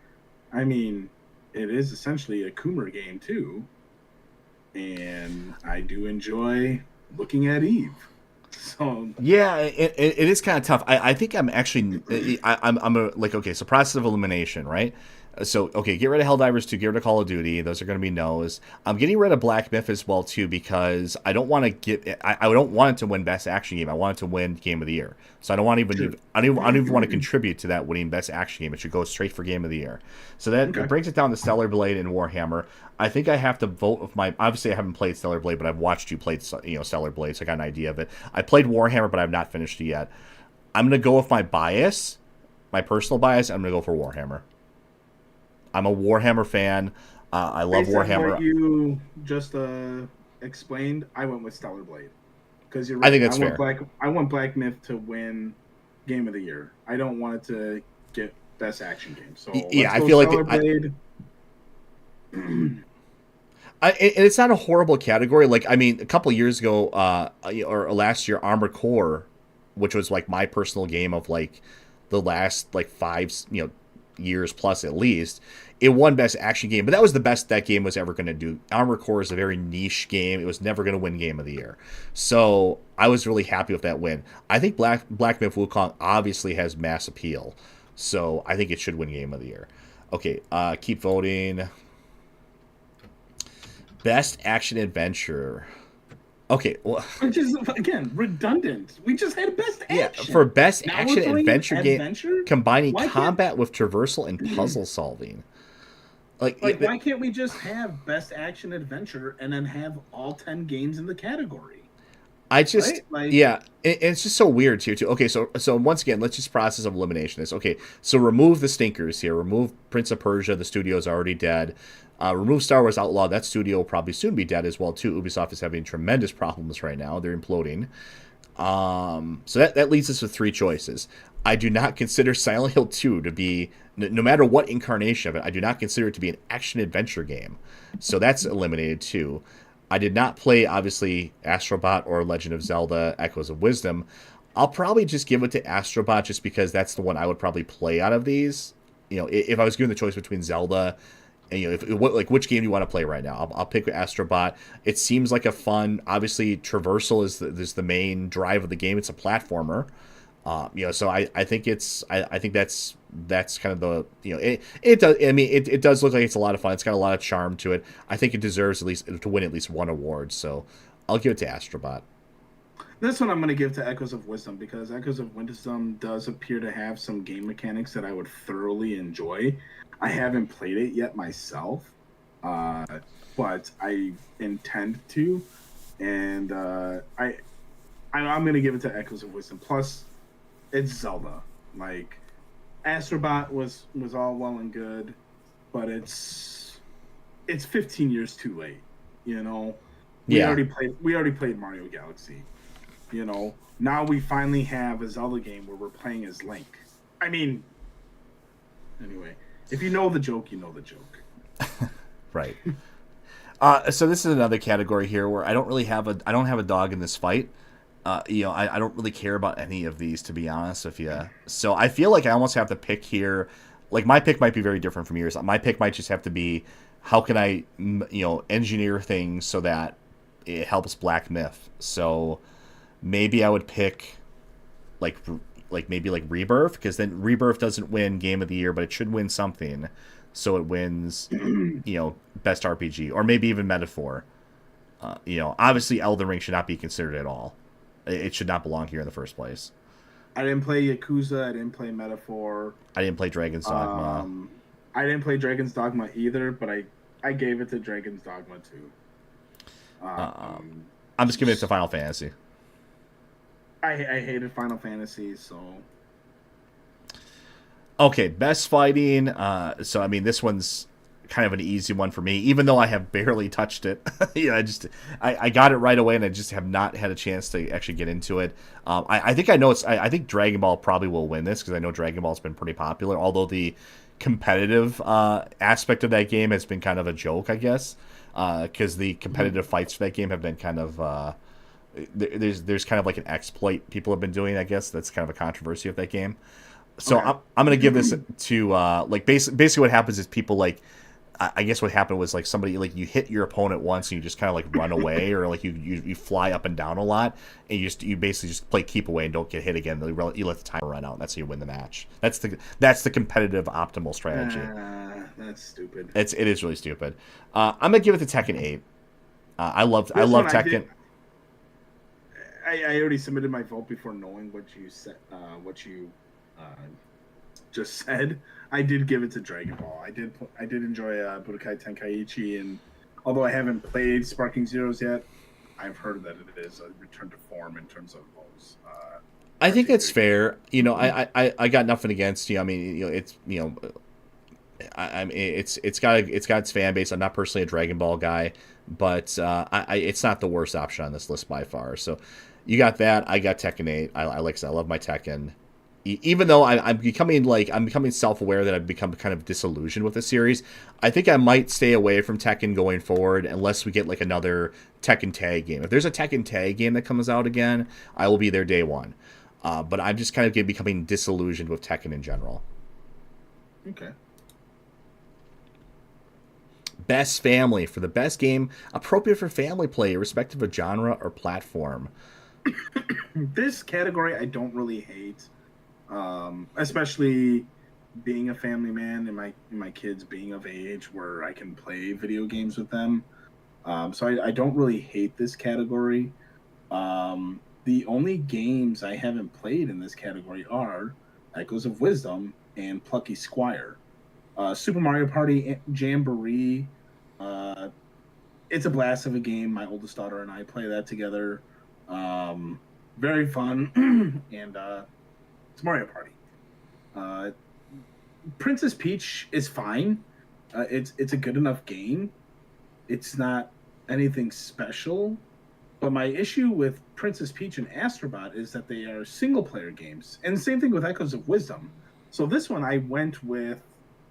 I mean, it is essentially a Coomer game too, and I do enjoy looking at Eve. So
Yeah, it is kind of tough. I think I'm actually I'm like okay, so process of elimination, right? So okay, get rid of Helldivers 2, get rid of Call of Duty. Those are going to be no's. I'm getting rid of Black Myth as well too because I don't want to I don't want it to win Best Action Game. I want it to win Game of the Year. So I don't want to even I don't even want to contribute to that winning Best Action Game. It should go straight for Game of the Year. So that brings it down to Stellar Blade and Warhammer. I think I have to vote with my. Obviously, I haven't played Stellar Blade, but I've watched you play Stellar Blade, so I got an idea of it. I played Warhammer, but I've not finished it yet. I'm gonna go with my bias, my personal bias. I'm gonna go for Warhammer. I'm a Warhammer fan. I love
based
Warhammer.
on what you just explained, I went with Stellar Blade because you're right.
I think that's fair.
I want Black Myth to win Game of the Year. I don't want it to get Best Action Game. So
yeah, I feel
Stellar
like
Blade.
and it's not a horrible category. Like I mean, a couple years ago, or last year, Armored Core, which was like my personal game of like the last like 5 years plus at least, it won Best Action Game, but that was the best that game was ever going to do. Armored Core is a very niche game. It was never going to win Game of the Year. So I was really happy with that win. I think Black Myth Wukong obviously has mass appeal. So I think it should win Game of the Year. Okay, keep voting. Best Action Adventure. Okay, well,
Which is again redundant. We just had Best Action.
Yeah, for Best
Now
Action
we're doing
Adventure game, combining
Why can't-
combat with traversal and puzzle solving.
Like, why can't we just have Best Action Adventure and then have all 10 games in the category?
I just,
Right? Like-
yeah, it's just so weird here too. Okay, so once again, let's just process of elimination this. Okay, so remove the stinkers here. Remove Prince of Persia. The studio's already dead. Remove Star Wars Outlaw. That studio will probably soon be dead as well too. Ubisoft is having tremendous problems right now. They're imploding. So that leaves us with 3 choices. I do not consider Silent Hill 2 to be, no matter what incarnation of it, I do not consider it to be an action-adventure game. So that's eliminated too. I did not play, obviously, Astrobot or Legend of Zelda Echoes of Wisdom. I'll probably just give it to Astrobot just because that's the one I would probably play out of these. If I was given the choice between Zelda and, which game do you want to play right now? I'll pick Astrobot. It seems like a fun, obviously, traversal is the main drive of the game. It's a platformer. So I think I think that's kind of the it does. I mean, it does look like it's a lot of fun. It's got a lot of charm to it. I think it deserves at least to win at least one award. So I'll give it to Astrobot.
This one I'm going to give to Echoes of Wisdom because Echoes of Wisdom does appear to have some game mechanics that I would thoroughly enjoy. I haven't played it yet myself, but I intend to, and I'm gonna give it to Echoes of Wisdom. Plus, it's Zelda. Like, Astrobot was all well and good, but it's 15 years too late. You know,
Yeah.
we already played Mario Galaxy. You know, now we finally have a Zelda game where we're playing as Link. I mean, anyway, if you know the joke, you know the joke.
Right. So this is another category here where I don't have a dog in this fight. I don't really care about any of these, to be honest with you. So I feel like I almost have to pick here. Like, my pick might be very different from yours. My pick might just have to be, how can I, engineer things so that it helps Black Myth. So maybe I would pick like maybe like Rebirth, because then Rebirth doesn't win Game of the Year, but it should win something. So it wins, best RPG, or maybe even Metaphor. Obviously Elden Ring should not be considered at all. It should not belong here in the first place.
I didn't play Yakuza. I didn't play Metaphor.
I didn't play Dragon's Dogma.
I didn't play Dragon's Dogma either, but I gave it to Dragon's Dogma too.
I'm just giving it to Final Fantasy.
I hated Final Fantasy, so.
Okay, best fighting. So I mean, this one's kind of an easy one for me, even though I have barely touched it. I got it right away, and I just have not had a chance to actually get into it. I think I know I think Dragon Ball probably will win this, because I know Dragon Ball's been pretty popular, although the competitive aspect of that game has been kind of a joke, I guess, because the competitive fights for that game have been kind of there's kind of like an exploit people have been doing, I guess. That's kind of a controversy of that game. So okay. I'm going to give this to basically what happens is people like, I guess what happened was like somebody, like, you hit your opponent once and you just kind of like run away, or like you fly up and down a lot, and you basically just play keep away and don't get hit again. You let the timer run out, and that's how you win the match. That's the competitive optimal strategy.
That's stupid.
It is really stupid. I'm gonna give it to Tekken 8. I love Tekken.
I already submitted my vote before knowing what you said. Just said. I did give it to Dragon Ball. I did enjoy Budokai Tenkaichi, and although I haven't played Sparking Zeroes yet, I've heard that it is a return to form in terms of those.
I think it's fair. I got nothing against you. I mean, it's I mean, it's got its fan base. I'm not personally a Dragon Ball guy, but it's not the worst option on this list by far. So you got that. I got Tekken 8. I like I said, I love my Tekken. Even though I'm becoming self-aware that I've become kind of disillusioned with the series, I think I might stay away from Tekken going forward unless we get like another Tekken Tag game. If there's a Tekken Tag game that comes out again, I will be there day one. But I'm just kind of becoming disillusioned with Tekken in general.
Okay.
Best family. For the best game appropriate for family play, irrespective of genre or platform.
This category I don't really hate. Especially being a family man and my kids being of age where I can play video games with them. So I don't really hate this category. The only games I haven't played in this category are Echoes of Wisdom and Plucky Squire. Super Mario Party Jamboree. It's a blast of a game. My oldest daughter and I play that together. Very fun. And it's Mario Party. Princess Peach is fine. It's a good enough game. It's not anything special. But my issue with Princess Peach and Astrobot is that they are single-player games. And the same thing with Echoes of Wisdom. So this one I went with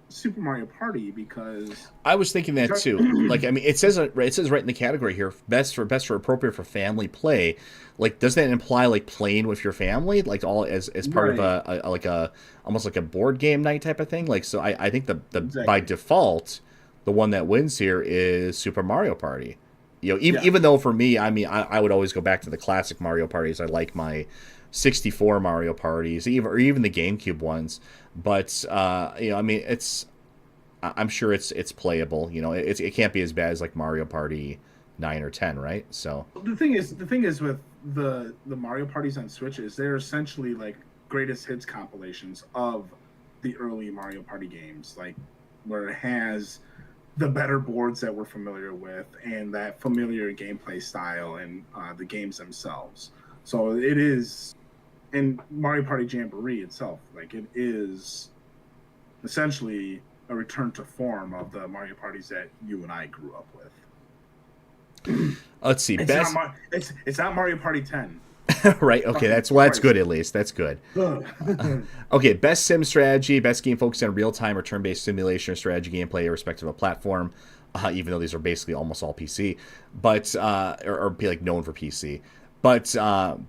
Super Mario Party because
I was thinking that too. Like, I mean, it says right in the category here, best or appropriate for family play. Like, does that imply like playing with your family, like all as part of a almost like a board game night type of thing? Like, so I think the exactly. By default, the one that wins here is Super Mario Party. Even though for me, I mean, I would always go back to the classic Mario parties. I like my 64 Mario parties, or even the GameCube ones. But I mean, I'm sure it's playable. It can't be as bad as like Mario Party 9 or 10, right? So
the thing is with the Mario parties on Switch is they're essentially like greatest hits compilations of the early Mario Party games, like where it has the better boards that we're familiar with and that familiar gameplay style and the games themselves. So it is, and Mario Party Jamboree itself, like it is essentially a return to form of the Mario parties that you and I grew up with.
Let's see.
It's
Best.
not it's not Mario Party 10.
Right. Okay. That's good. At least that's good.
Ugh.
Okay. Best sim strategy. Best game focused on real time or turn based simulation or strategy gameplay, irrespective of platform. Even though these are basically almost all PC, but or be like known for PC. But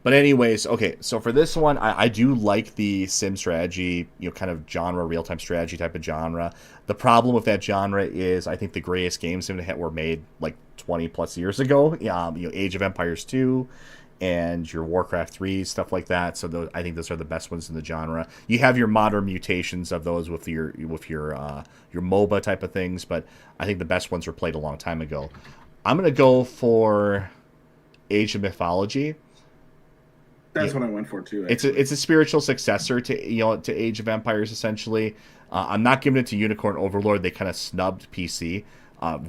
anyways, okay. So for this one, I do like the sim strategy, kind of genre, real time strategy type of genre. The problem with that genre is I think the greatest games were made like 20 plus years ago. Age of Empires 2 and your Warcraft 3, stuff like that. So I think those are the best ones in the genre. You have your modern mutations of those with your MOBA type of things, but I think the best ones were played a long time ago. I'm gonna go for Age of Mythology.
That's what I went for too.
It's a spiritual successor to Age of Empires essentially. I'm not giving it to Unicorn Overlord. They kind of snubbed PC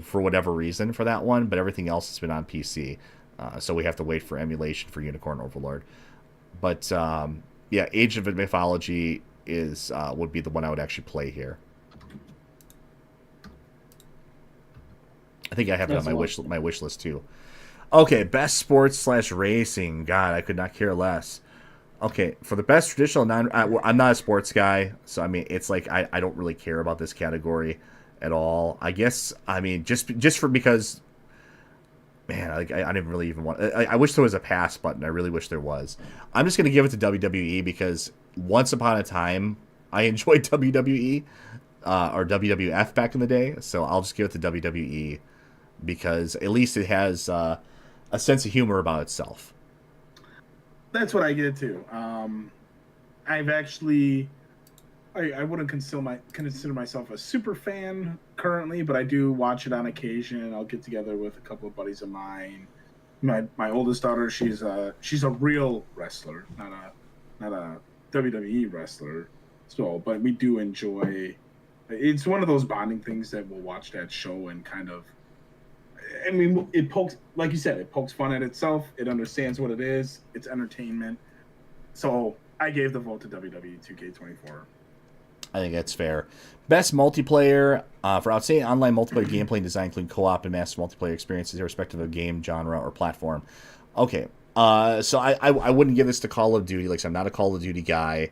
for whatever reason for that one, but everything else has been on PC. So we have to wait for emulation for Unicorn Overlord. But yeah, Age of Mythology would be the one I would actually play here. I think I have it on my wish list too. Okay, best sports / racing. God, I could not care less. Okay, for the best traditional I'm not a sports guy, so I mean it's like I don't really care about this category at all. I guess I mean just for because man, I didn't really even want. I wish there was a pass button. I really wish there was. I'm just gonna give it to WWE because once upon a time I enjoyed WWE or WWF back in the day. So I'll just give it to WWE because at least it has a sense of humor about itself.
That's what I get too. I've actually, I wouldn't consider myself a super fan currently, but I do watch it on occasion. I'll get together with a couple of buddies of mine. My oldest daughter, she's a real wrestler, not a WWE wrestler. So, but we do enjoy. It's one of those bonding things that we'll watch that show and kind of. I mean, it pokes, like you said, it pokes fun at itself. It understands what it is. It's entertainment. So I gave the vote to WWE 2K24.
I think that's fair. Best multiplayer for outstanding online multiplayer gameplay and design, including co-op and massive multiplayer experiences, irrespective of game genre or platform. Okay, so I wouldn't give this to Call of Duty. Like, I'm not a Call of Duty guy.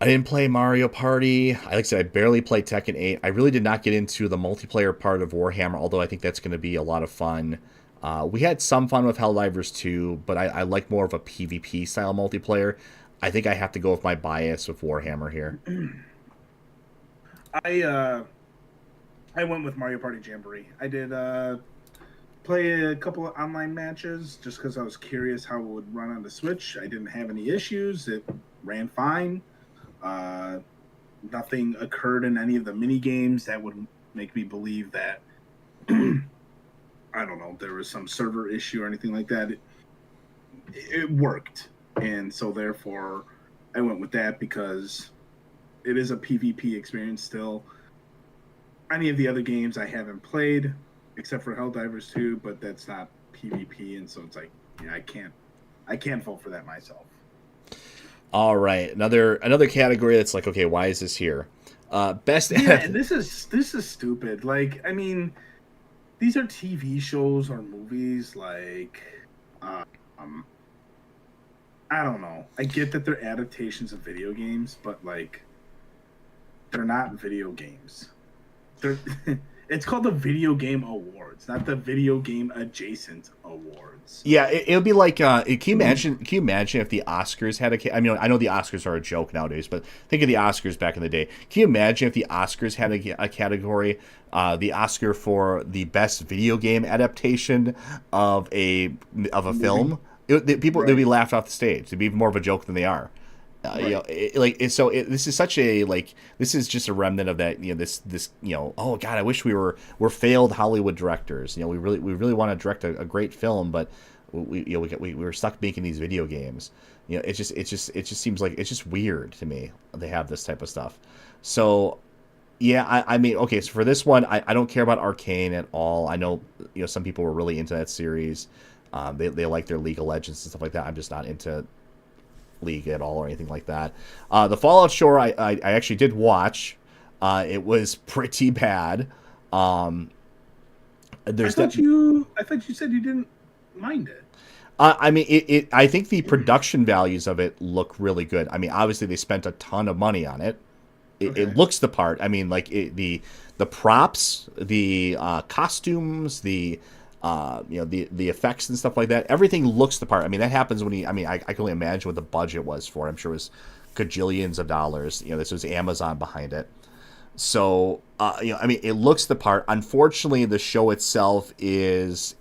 I didn't play Mario Party. Like I said, I barely played Tekken 8. I really did not get into the multiplayer part of Warhammer, although I think that's going to be a lot of fun. We had some fun with Helldivers 2, but I like more of a PvP style multiplayer. I think I have to go with my bias with Warhammer here.
I went with Mario Party Jamboree. I did play a couple of online matches just because I was curious how it would run on the Switch. I didn't have any issues. It ran fine. Nothing occurred in any of the mini games that would make me believe that I don't know, there was some server issue or anything like that. It worked, and so therefore I went with that because it is a PvP experience still. Any of the other games I haven't played except for Helldivers 2, but that's not PvP, and so it's like, yeah, I can't vote for that myself.
All right, another category that's like, okay, why is this here? Best.
Yeah, and this is stupid. Like, I mean, these are TV shows or movies. Like, I don't know. I get that they're adaptations of video games, but like, they're not video games. They're it's called the Video Game Awards, not the Video Game Adjacent Awards.
Yeah, it would be like. Can you imagine? Can you imagine if the Oscars had a? I mean, I know the Oscars are a joke nowadays, but think of the Oscars back in the day. Can you imagine if the Oscars had a category, the Oscar for the best video game adaptation of a film? People they'd be laughed off the stage. They'd be more of a joke than they are.
Right.
This is such a this is just a remnant of that. This oh god, I wish we're failed Hollywood directors. We really want to direct a great film, but we were stuck making these video games. It just seems like it's just weird to me they have this type of stuff. So yeah, I mean, okay, so for this one, I don't care about Arcane at all. I know some people were really into that series. They like their League of Legends and stuff like that. I'm just not into League at all or anything like that. The Fallout Shore I actually did watch. It was pretty bad. Um, there's that.
I thought you said you didn't mind it.
I mean, I think the production values of it look really good. I mean, obviously they spent a ton of money on it. It looks the part. I mean, like the props, the costumes, the the effects and stuff like that. Everything looks the part. I mean, that happens when I mean, I can only imagine what the budget was for it. I'm sure it was gajillions of dollars. This was Amazon behind it. So I mean, it looks the part. Unfortunately, the show itself it's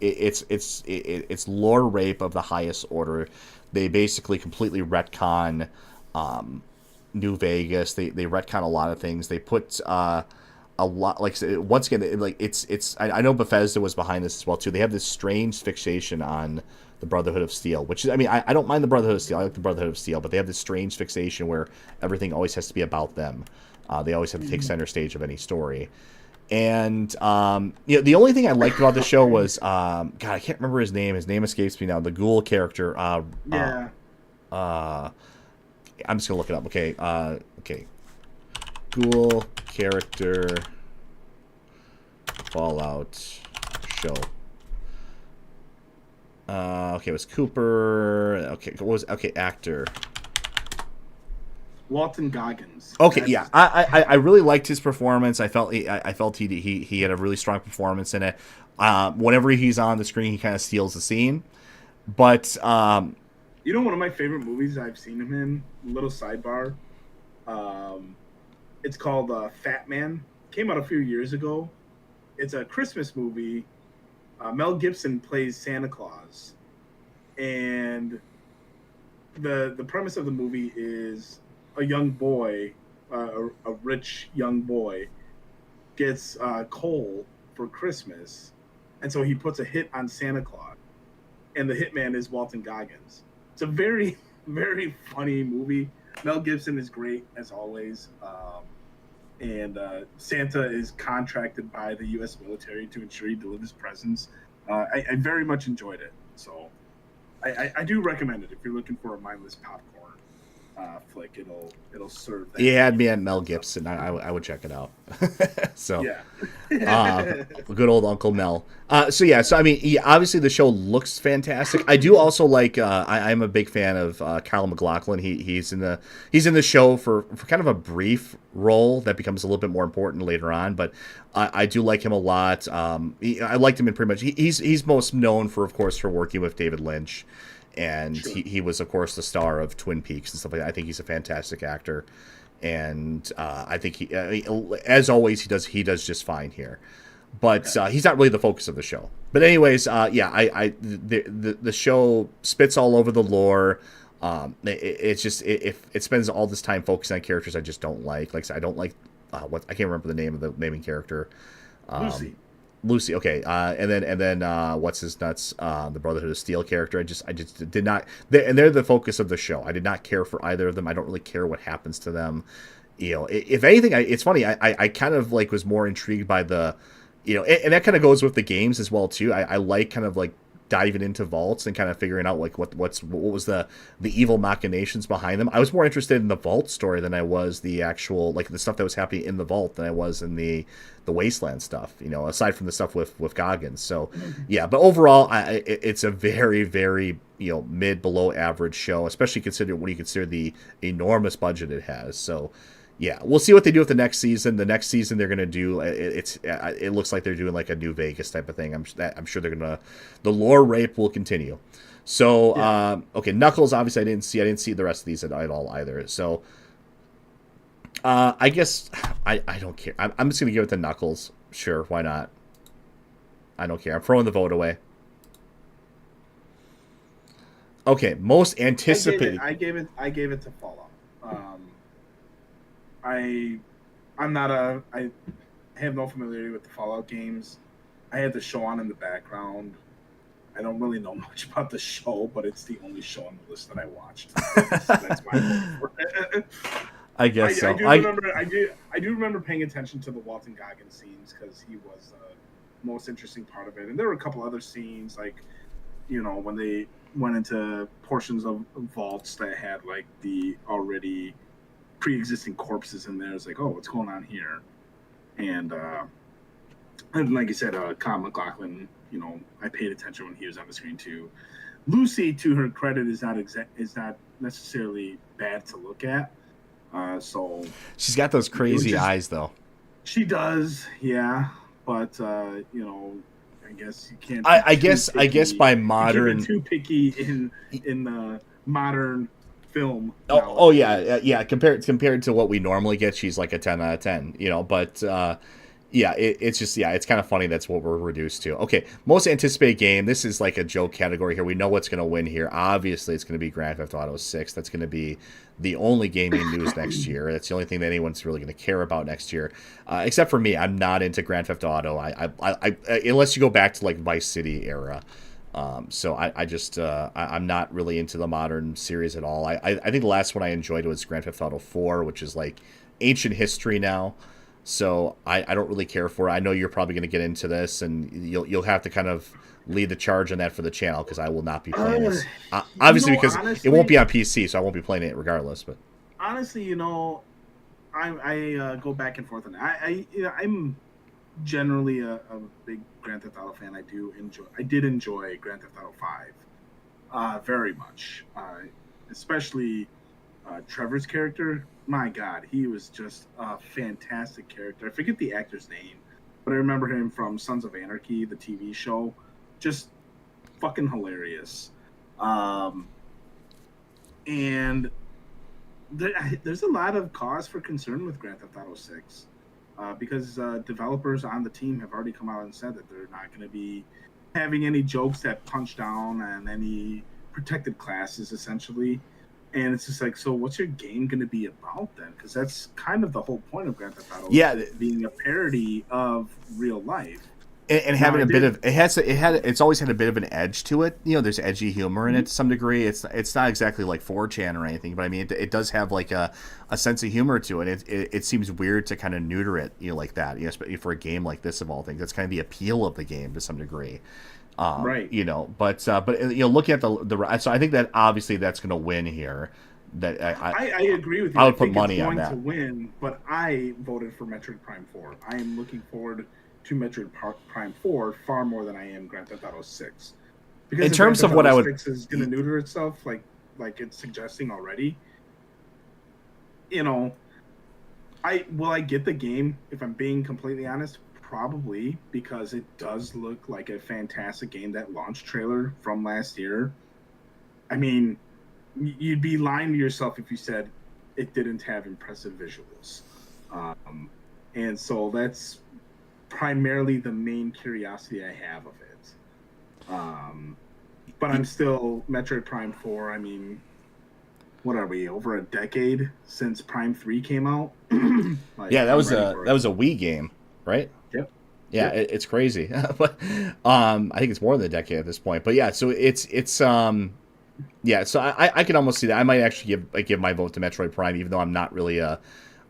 lore rape of the highest order. They basically completely retcon New Vegas. They retcon a lot of things. They put a lot, like, once again, like it's. I know Bethesda was behind this as well too. They have this strange fixation on the Brotherhood of Steel, which is, I mean, I don't mind the Brotherhood of Steel. I like the Brotherhood of Steel, but they have this strange fixation where everything always has to be about them. They always have to take center stage of any story. And the only thing I liked about the show was God, I can't remember his name. His name escapes me now. The ghoul character. I'm just gonna look it up. Okay. Ghoul character Fallout show. Okay, it was Cooper. Okay, what was actor?
Walton Goggins.
Okay, yeah, I really liked his performance. I felt he had a really strong performance in it. Whenever he's on the screen, he kind of steals the scene. But
one of my favorite movies I've seen him in. Little sidebar. It's called Fat Man. Came out a few years ago. It's a Christmas movie. Mel Gibson plays Santa Claus, and the premise of the movie is a young boy, a rich young boy, gets coal for Christmas, and so he puts a hit on Santa Claus, and the hitman is Walton Goggins. It's a very, very funny movie. Mel Gibson is great as always, and Santa is contracted by the U.S. military to ensure he delivers presents. I very much enjoyed it, so I do recommend it if you're looking for a mindless popcorn flick. It'll serve that.
He had me at Mel Gibson. I would check it out. So
yeah,
good old Uncle Mel. So I mean, obviously the show looks fantastic. I do also like. I'm a big fan of Kyle MacLachlan. He's in the show for kind of a brief role that becomes a little bit more important later on. But I do like him a lot. I liked him in pretty much. He's most known for, of course, for working with David Lynch. And
sure.
he was, of course, the star of Twin Peaks and stuff like that. I think he's a fantastic actor, and I think he, as always, he does just fine here. But he's not really the focus of the show. But anyways, the show spits all over the lore. It's just it spends all this time focusing on characters I just don't like. Like I don't like I can't remember the name of the main character. Lucy, okay, and then what's his nuts? The Brotherhood of Steel character. I just did not. They're the focus of the show. I did not care for either of them. I don't really care what happens to them. If anything, it's funny. I kind of like was more intrigued by the, and that kind of goes with the games as well too. I like kind of like diving into vaults and kind of figuring out like what was the evil machinations behind them. I was more interested in the vault story than I was the actual, like, the stuff that was happening in the vault than I was in the Wasteland stuff, aside from the stuff with Goggins. So yeah, but overall it's a very, very mid below average show, especially when you consider the enormous budget it has. So yeah, we'll see what they do with the next season. The next season they're gonna do it looks like they're doing like a New Vegas type of thing. I'm sure the lore rape will continue. So okay, Knuckles, obviously I didn't see the rest of these at all either. So I guess I don't care. I'm just gonna give it to Knuckles. Sure, why not? I don't care. I'm throwing the vote away. Okay, most anticipated.
I gave it to Fallout. I have no familiarity with the Fallout games. I had the show on in the background. I don't really know much about the show, but it's the only show on the list that I watched. That's my vote for it.
I guess so.
I do remember paying attention to the Walton Goggins scenes because he was the most interesting part of it, and there were a couple other scenes like when they went into portions of vaults that had like the already pre-existing corpses in there. It's like, oh, what's going on here? And like you said, Kyle MacLachlan, I paid attention when he was on the screen too. Lucy, to her credit, is not necessarily bad to look at. So
she's got those crazy eyes, though.
She does, yeah. But I guess you can't.
I guess by modern,
you can't be too picky in the modern film.
Oh yeah. Compared to what we normally get, she's like a 10 out of 10. But it's just it's kind of funny that's what we're reduced to. Okay, most anticipated game. This is like a joke category here. We know what's going to win here. Obviously, it's going to be Grand Theft Auto 6. That's going to be the only gaming news next year. That's the only thing that anyone's really going to care about next year, except for me. I'm not into Grand Theft Auto. I unless you go back to like Vice City era. So I'm not really into the modern series at all. I think the last one I enjoyed was Grand Theft Auto 4, which is like ancient history now. So I don't really care for it. I know you're probably going to get into this, and you'll have to kind of lead the charge on that for the channel, because I will not be playing this. Obviously, because honestly, it won't be on PC, so I won't be playing it regardless. But
honestly, I go back and forth on that. I'm generally a big Grand Theft Auto fan. I did enjoy Grand Theft Auto 5 very much, especially Trevor's character. My God, he was just a fantastic character. I forget the actor's name, but I remember him from Sons of Anarchy, the TV show. Just fucking hilarious. And there's a lot of cause for concern with Grand Theft Auto 6 because developers on the team have already come out and said that they're not going to be having any jokes that punch down on any protected classes, essentially. And it's just like, so what's your game going to be about then? Because that's kind of the whole point of Grand Theft Auto.
Yeah,
being a parody of real life
and having a bit of it's always had a bit of an edge to it. There's edgy humor in it to some degree. It's not exactly like 4chan or anything, but I mean it does have like a sense of humor to it. It seems weird to kind of neuter it, like that. Especially for a game like this of all things. That's kind of the appeal of the game to some degree.
Right.
But looking at the so I think that obviously that's going to win here. That
I agree with you.
I would put money on that.
To win, but I voted for Metroid Prime 4. I am looking forward to Metroid Prime 4 far more than I am Grand Theft Auto 6. Because
in terms of what I would,
6 is going to neuter itself, like it's suggesting already. I get the game, if I'm being completely honest. Probably, because it does look like a fantastic game. That launch trailer from last year, I mean, you'd be lying to yourself if you said it didn't have impressive visuals. And so that's primarily the main curiosity I have of it. But I'm still Metroid Prime 4. I mean, what are we, over a decade since Prime 3 came out?
Yeah, that was a Wii game, right? Yeah, it's crazy, but I think it's more than a decade at this point. But yeah, so it's So I can almost see that. I might actually give my vote to Metroid Prime, even though I'm not really a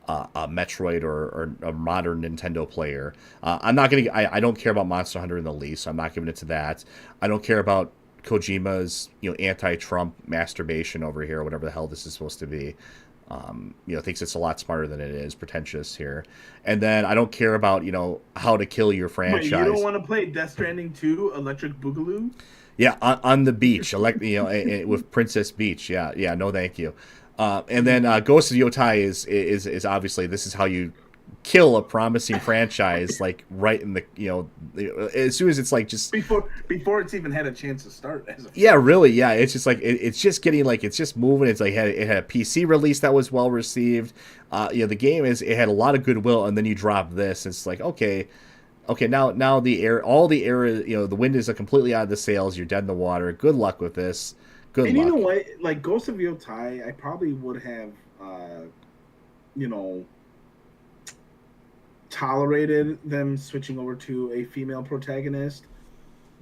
Metroid or a modern Nintendo player. I'm not gonna. I don't care about Monster Hunter in the least. So I'm not giving it to that. I don't care about Kojima's anti-Trump masturbation over here, or whatever the hell this is supposed to be. Thinks it's a lot smarter than it is, pretentious here. And then I don't care about, how to kill your franchise.
Wait, you don't want to play Death Stranding 2 Electric Boogaloo?
Yeah, on the beach, with Princess Beach. Yeah, no thank you. And then Ghost of Yotai is obviously, this is how you kill a promising franchise, like right in the as soon as it's like just
before it's even had a chance to start.
Really, it's just like it's just getting like it's just moving. It's like it had a PC release that was well received. The game it had a lot of goodwill, and then you drop this. It's like okay, now all the air, the wind is completely out of the sails. You're dead in the water. Good luck with this. Good luck.
You know what? Like Ghost of Yotai, I probably would have, tolerated them switching over to a female protagonist,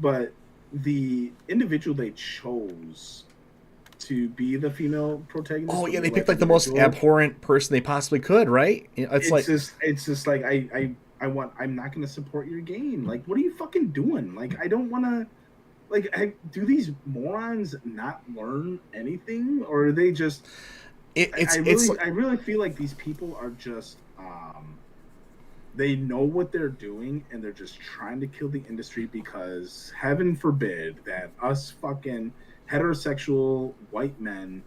but the individual they chose to be the female protagonist.
Oh yeah, they picked like the most abhorrent person they possibly could, right? It's
just like I'm not going to support your game. Like, what are you fucking doing? Like, I don't want to. like, do these morons not learn anything, or are they just? I really feel like these people are just they know what they're doing and they're just trying to kill the industry because heaven forbid that us fucking heterosexual white men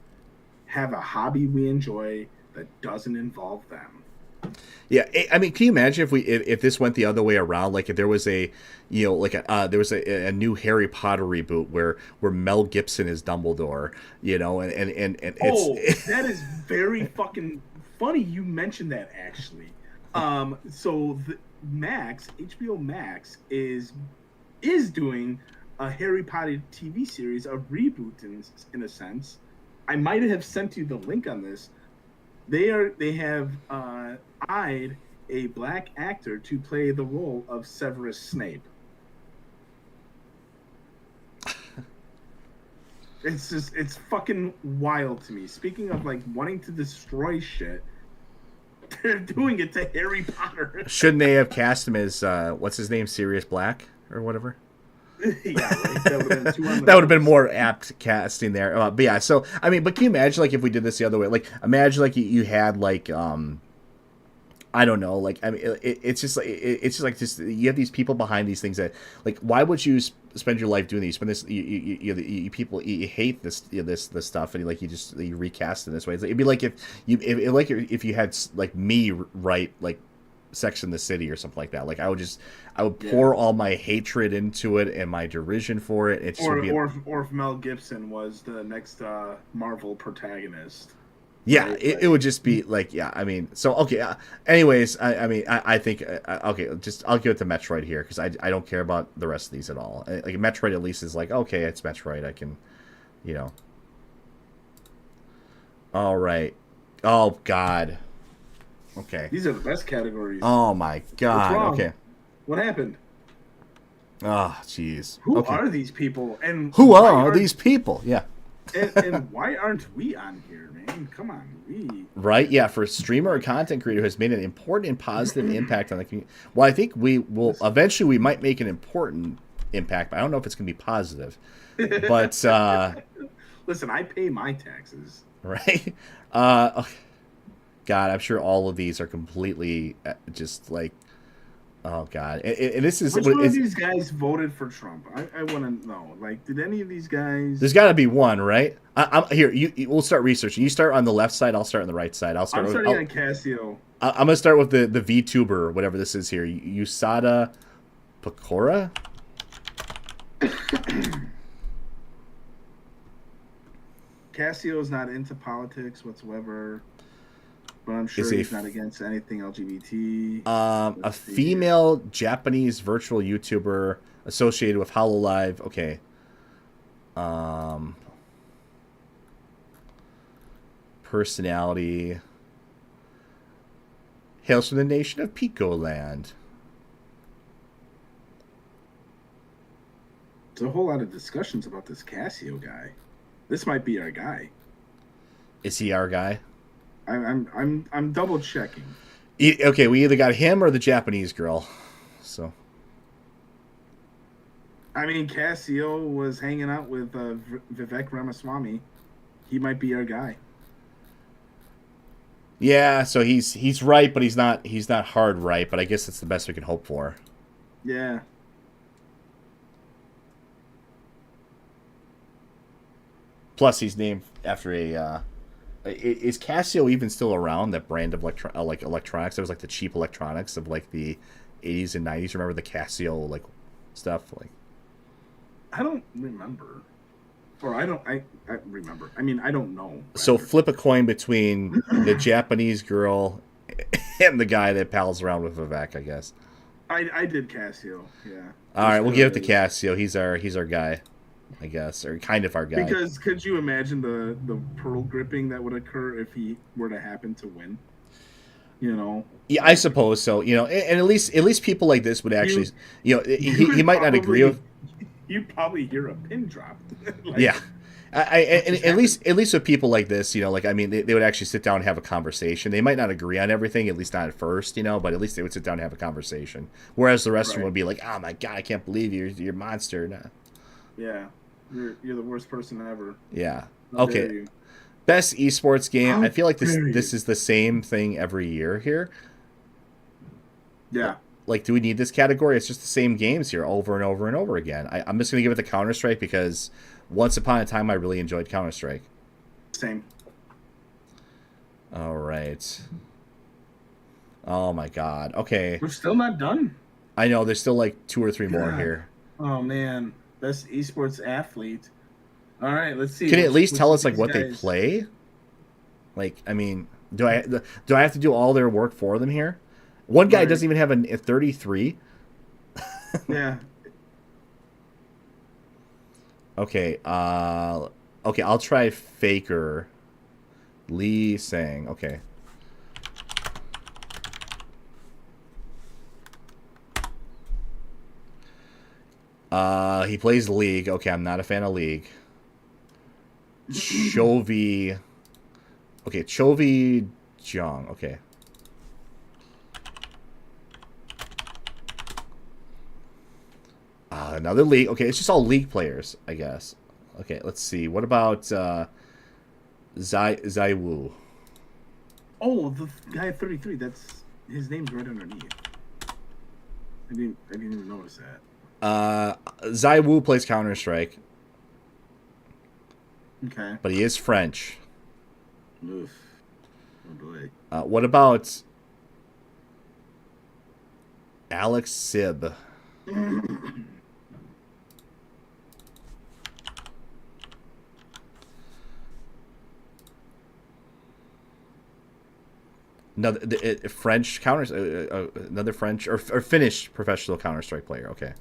have a hobby we enjoy that doesn't involve them.
Yeah, I mean, can you imagine if this went the other way around? Like if there was a, like there was a new Harry Potter reboot where Mel Gibson is Dumbledore, and
Oh,
it's
that is very fucking funny you mentioned that actually. So HBO Max is doing a Harry Potter TV series, a reboot in a sense. I might have sent you the link on this. They have eyed a black actor to play the role of Severus Snape. It's fucking wild to me. Speaking of like wanting to destroy shit, they're doing it to Harry Potter.
Shouldn't they have cast him as what's his name, Sirius Black or whatever?
Yeah, right. That
would have been more apt casting there. But yeah, so I mean, but can you imagine like if we did this the other way? Like imagine like you had like I don't know, like I mean, it's just like you have these people behind these things that like why would you spend your life doing these? When this you people you hate this this stuff and you recast it this way. It'd be like if you had like me write like Sex in the City or something like that. Like I would pour all my hatred into it and my derision for it. It's
or if Mel Gibson was the next Marvel protagonist.
Yeah, right? It would just be like, yeah, I mean, so, okay, anyways, I think, okay, I'll give it to Metroid here, because I don't care about the rest of these at all. Like, Metroid at least is like, okay, it's Metroid, I can, all right. Oh, God. Okay.
These are the best categories.
Oh, my God, okay.
What happened?
Oh, jeez.
Who are these people? And
who are these people? Yeah.
and why aren't we on here, man? Come on,
right? Yeah, for a streamer or content creator who has made an important and positive impact on the community. Well, I think we will eventually. We might make an important impact, but I don't know if it's going to be positive. But
listen, I pay my taxes,
right? God, I'm sure all of these are completely just like. Oh God! And this is
which one of these guys voted for Trump? I want to know. Like, did any of these guys?
There's got to be one, right? I'm here. We'll start researching. You start on the left side. I'll start on the right side.
I'm starting on Casio.
I'm gonna start with the VTuber, whatever this is here. USADA Pecora.
Casio's not into politics whatsoever. But I'm sure he's not against anything LGBT.
A female Japanese virtual YouTuber associated with HoloLive. Okay. Personality. Hails from the nation of Picoland.
There's a whole lot of discussions about this Casio guy. This might be our guy.
Is he our guy?
I'm double checking.
Okay, we either got him or the Japanese girl. So,
I mean, Casio was hanging out with Vivek Ramaswamy. He might be our guy.
Yeah, so he's right, but he's not hard right. But I guess that's the best we can hope for.
Yeah.
Plus, he's named after a. Is Casio even still around? That brand of electronics? That was like the cheap electronics of like the 80s and 90s. Remember the Casio like stuff? Like,
I don't remember, or I remember. I mean, I don't know. Rather.
So flip a coin between the Japanese girl and the guy that pals around with Vivek, I guess.
I did Casio. Yeah.
All right, we'll give it to Casio. He's our guy. I guess, or kind of our guy.
Because could you imagine the pearl gripping that would occur if he were to happen to win?
Yeah, I suppose so. And at least people like this would actually, he might not agree with.
You'd probably hear a pin drop.
Yeah, and at least with people like this, like I mean, they would actually sit down and have a conversation. They might not agree on everything, at least not at first, but at least they would sit down and have a conversation. Whereas the rest of them would be like, "Oh my God, I can't believe you're a monster." Nah.
Yeah, you're the worst person ever.
Yeah.
How dare
Okay.
you?
Best esports game. I
How
feel like this
dare
this
you?
is the same thing every year here.
Yeah.
Like, do we need this category? It's just the same games here over and over and over again. I'm just gonna give it the Counter Strike because once upon a time I really enjoyed Counter Strike.
Same.
All right. Oh my God. Okay.
We're still not done.
I know there's still like two or three more
God.
here.
Oh man. Best esports athlete. All right, let's see
Can you at least
which
tell
of
us like
these
what they
guys.
play? Like, I mean, do I have to do all their work for them here? One guy
Right.
doesn't even have a 33.
Yeah.
Okay. Okay. I'll try Faker. Lee Sang. Okay. He plays League. Okay, I'm not a fan of League. Chovy. Okay, Chovy Jung. Okay. Another League. Okay, it's just all League players, I guess. Okay, let's see. What about Zai Wu?
Oh, the guy at 33. That's his name's right underneath. I didn't even notice that.
Zai Wu plays Counter Strike,
Okay.
but he is French.
Oof. Oh boy.
What about Alex Sib? Another French counter, another French or Finnish professional Counter Strike player. Okay.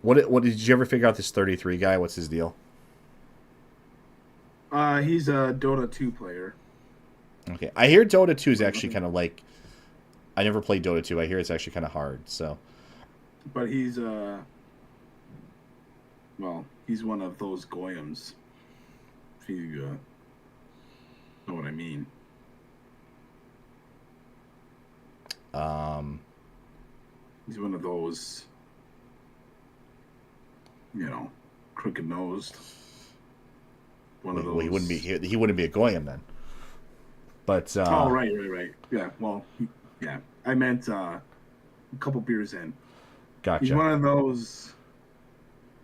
What did you ever figure out this 33 guy? What's his deal?
He's a Dota 2 player.
Okay, I hear Dota 2 is actually kind of like. I never played Dota 2. I hear it's actually kind of hard. So.
But he's one of those goyams. If you know what I mean. He's one of those, crooked nosed. One of those.
Well, he wouldn't be a Goyim then. But
Oh, right. Yeah, well, yeah. I meant a couple beers in.
Gotcha.
He's one of those.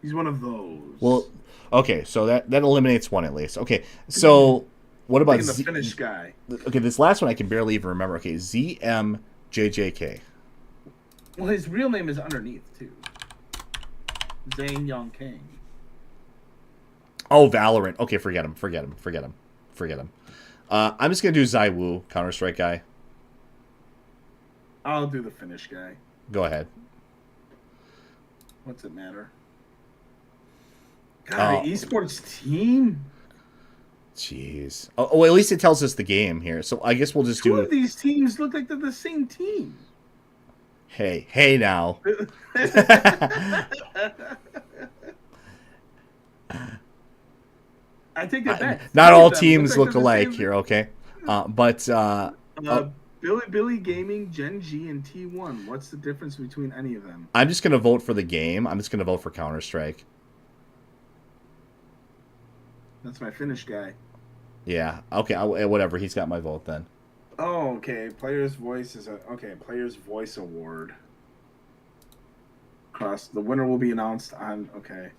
He's one of those.
Well, okay, so that eliminates one at least. Okay, so what about
the Finnish guy?
Okay, this last one I can barely even remember. Okay, ZMJJK.
Well, his real name is underneath too. Zane Young King.
Oh, Valorant. Okay, forget him. I'm just gonna do Zai Wu, Counter Strike guy.
I'll do the Finnish guy.
Go ahead.
What's it matter? God, the esports team.
Jeez. Oh, well, at least it tells us the game here. So I guess we'll just
Two
do.
of these teams look like they're the same team.
Hey now.
I take that back.
Not all teams look alike here, okay? But
Billy Gaming, Gen G, and T1. What's the difference between any of them?
I'm just gonna vote for the game. I'm just gonna vote for Counter Strike.
That's my Finnish guy.
Yeah. Okay. Whatever. He's got my vote then.
Oh, okay. Player's Voice is Player's Voice Award. The winner will be announced on. Okay.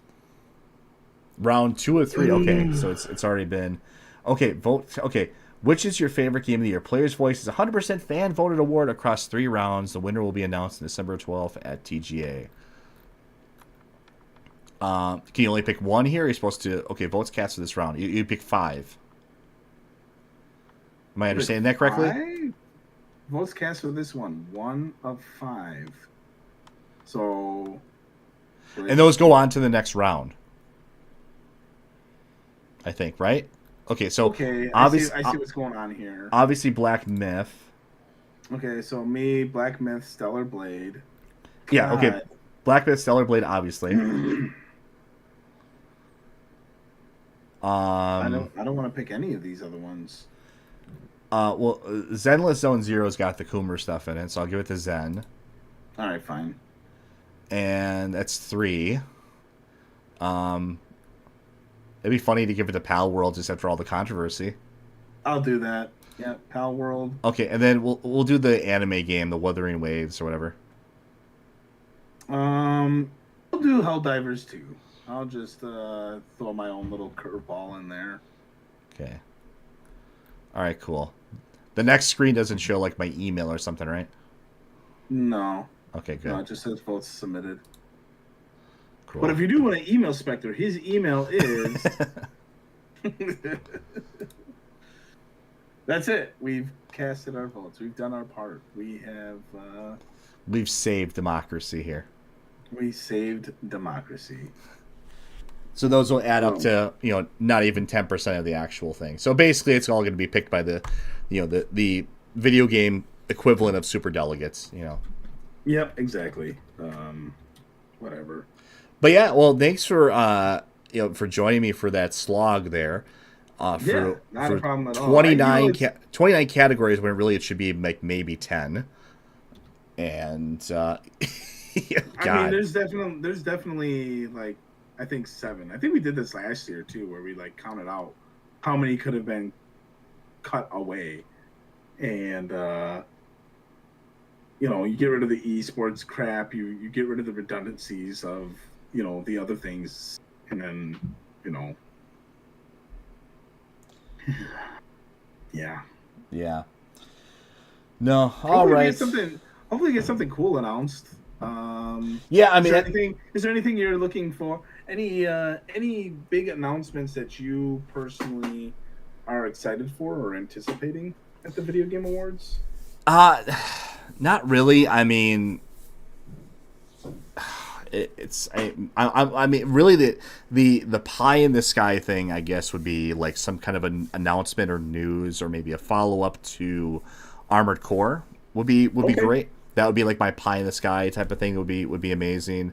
Round 2 or 3. Okay, so it's already been. Okay, vote. Okay, which is your favorite game of the year? Player's Voice is 100% fan voted award across 3 rounds. The winner will be announced on December 12th at TGA. Can you only pick one here? You're supposed to. Okay, votes cast for this round. You pick 5. Am I understanding that correctly?
5? Votes cast for this one. 1 of 5. So.
And those go on to the next round. I think, right? Okay, so
okay, I see what's going on here.
Obviously, Black Myth.
Okay, so me, Black Myth, Stellar Blade.
Yeah, okay. Black Myth, Stellar Blade, obviously.
I don't want to pick any of these other ones.
Well, Zenless Zone Zero's got the Coomer stuff in it, so I'll give it to Zen.
All right, fine.
And that's 3. Um, it'd be funny to give it to Pal World just after all the controversy.
I'll do that. Yeah, Pal World.
Okay, and then we'll do the anime game, the Wuthering Waves or whatever.
I'll do Helldivers too. I'll just throw my own little curveball in there.
Okay. All right, cool. The next screen doesn't show like my email or something, right?
No.
Okay, good.
No, it just says votes submitted.
Cool.
But if you do want to email Spectre, his email is. That's it. We've casted our votes. We've done our part. We have.
We've saved democracy here.
We saved democracy.
So those will add up to not even 10% of the actual thing. So basically, it's all going to be picked by the video game equivalent of super delegates.
Yep, exactly. Whatever.
But yeah, well, thanks for for joining me for that slog there.
Not a problem at all.
29 categories when really it should be like maybe 10. And God.
I mean, there's definitely like I think 7. I think we did this last year too, where we like counted out how many could have been cut away, and you get rid of the esports crap, you get rid of the redundancies of the other things, and then yeah.
No, all right.
Hopefully get something cool announced.
Yeah, I mean,
is there anything you're looking for? Any big announcements that you personally are excited for or anticipating at the Video Game Awards?
Not really. I mean, I mean, really the pie in the sky thing, I guess, would be like some kind of an announcement or news, or maybe a follow up to Armored Core would be great. That would be like my pie in the sky type of thing. Would be amazing.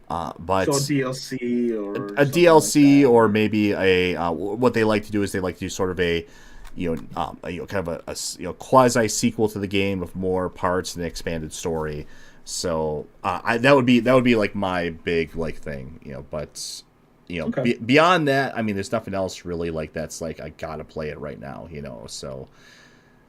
But
so a
DLC or maybe what they like to do is they like to do sort of a kind of a quasi sequel to the game with more parts and an expanded story. So that would be like my big like thing, But beyond that, I mean, there's nothing else really like that's like I gotta play it right now, So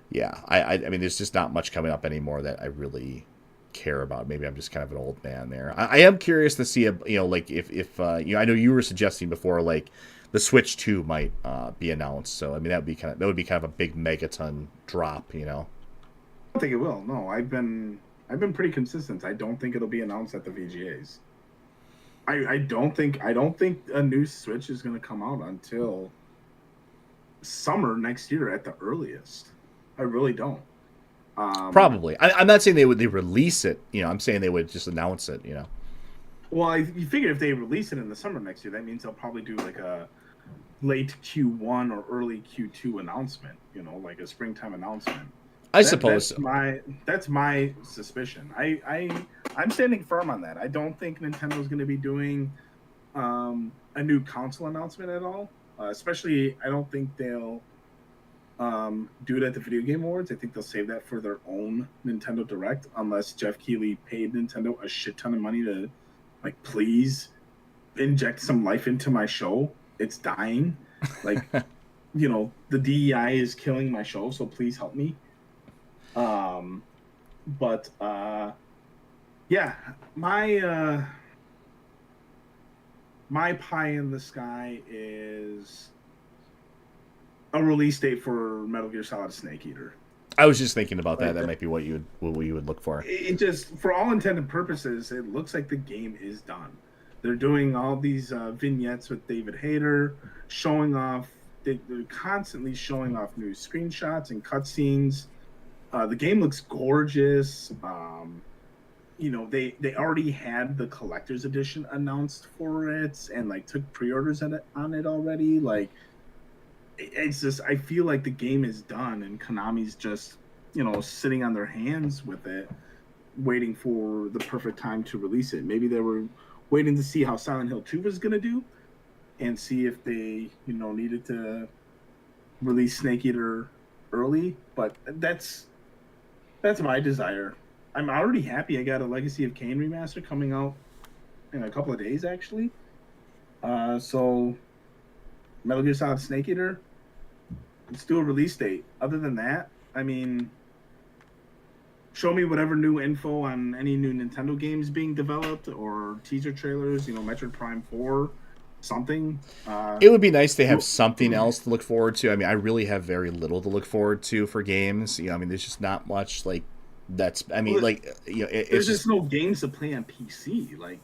yeah, I mean, there's just not much coming up anymore that I really care about. Maybe I'm just kind of an old man there. I am curious to see like if I know you were suggesting before like the Switch 2 might be announced. So I mean that would be kind of a big megaton drop,
I don't think it will. No, I've been pretty consistent. I don't think it'll be announced at the VGAs. I don't think a new Switch is going to come out until summer next year at the earliest. I really don't.
Probably. I'm not saying they release it. I'm saying they would just announce it.
Well, you figure if they release it in the summer next year, that means they'll probably do like a late Q1 or early Q2 announcement. Like a springtime announcement.
I suppose
that's my suspicion. I'm standing firm on that. I don't think Nintendo's going to be doing a new console announcement at all. Especially, I don't think they'll do it at the Video Game Awards. I think they'll save that for their own Nintendo Direct, unless Geoff Keighley paid Nintendo a shit ton of money to, like, please inject some life into my show. It's dying. Like, the DEI is killing my show, so please help me. Yeah, my pie in the sky is a release date for Metal Gear Solid Snake Eater.
I was just thinking about that. That might be what you would look for.
It just, for all intended purposes, it looks like the game is done. They're doing all these vignettes with David Hayter, showing off. They're constantly showing off new screenshots and cutscenes. The game looks gorgeous. They already had the collector's edition announced for it, and like took pre-orders on it already. Like, it's just, I feel like the game is done, and Konami's just sitting on their hands with it, waiting for the perfect time to release it. Maybe they were waiting to see how Silent Hill 2 was gonna do, and see if they needed to release Snake Eater early. But that's my desire. I'm already happy I got a Legacy of Kain remaster coming out in a couple of days, actually. So Metal Gear Solid Snake Eater, let's do a release date. Other than that, I mean, show me whatever new info on any new Nintendo games being developed or teaser trailers. Metroid Prime 4, something.
It would be nice to have something else to look forward to. I mean, I really have very little to look forward to for games. I mean, there's just not much like that's. I mean, like
there's
it's
just no games to play on PC. Like,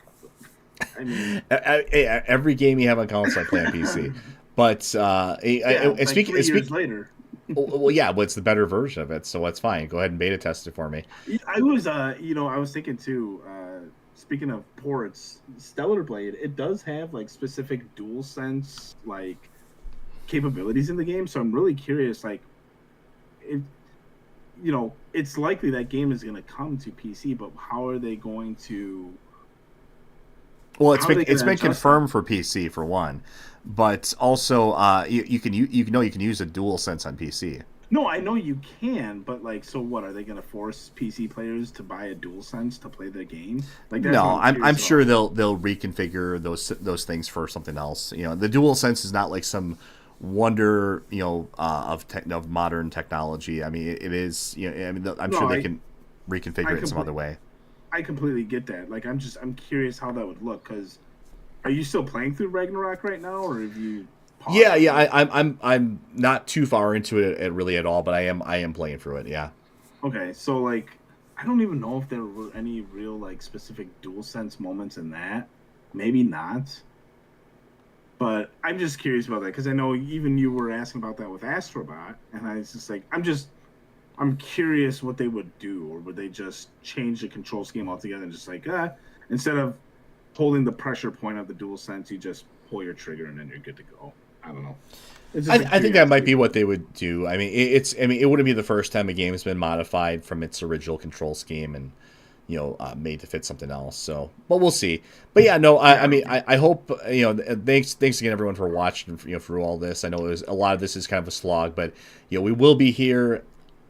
I mean,
every game you have on console, I play on PC. But
like
speaking
3 years later.
Well, yeah, but it's the better version of it, so that's fine. Go ahead and beta test it for me.
I was thinking too. Speaking of ports, Stellar Blade, it does have like specific dual sense like capabilities in the game. So I'm really curious, like, if it's likely that game is going to come to PC, but how are they going to?
Well, it's been confirmed for PC for one, but also you can use a dual sense on PC.
No, I know you can, but like, so what are they going to force PC players to buy a DualSense to play the game? Like, that's
no, I'm sure they'll reconfigure those things for something else. The DualSense is not like some wonder of modern technology. I mean, it is. I'm sure they can reconfigure it in some other way.
I completely get that. Like, I'm curious how that would look. Because are you still playing through Ragnarok right now, or have you?
Yeah. I'm not too far into it really at all, but I am playing through it. Yeah.
Okay, so like, I don't even know if there were any real like specific DualSense moments in that. Maybe not. But I'm just curious about that because I know even you were asking about that with Astrobot, and I was just like, I'm curious what they would do, or would they just change the control scheme altogether and just like, instead of holding the pressure point of the DualSense, you just pull your trigger and then you're good to go. I don't know.
I think that might be what they would do. I mean, it wouldn't be the first time a game has been modified from its original control scheme and made to fit something else. So, but we'll see. But yeah, no, I hope Thanks again, everyone, for watching. Through all this. I know a lot of this is kind of a slog, but we will be here.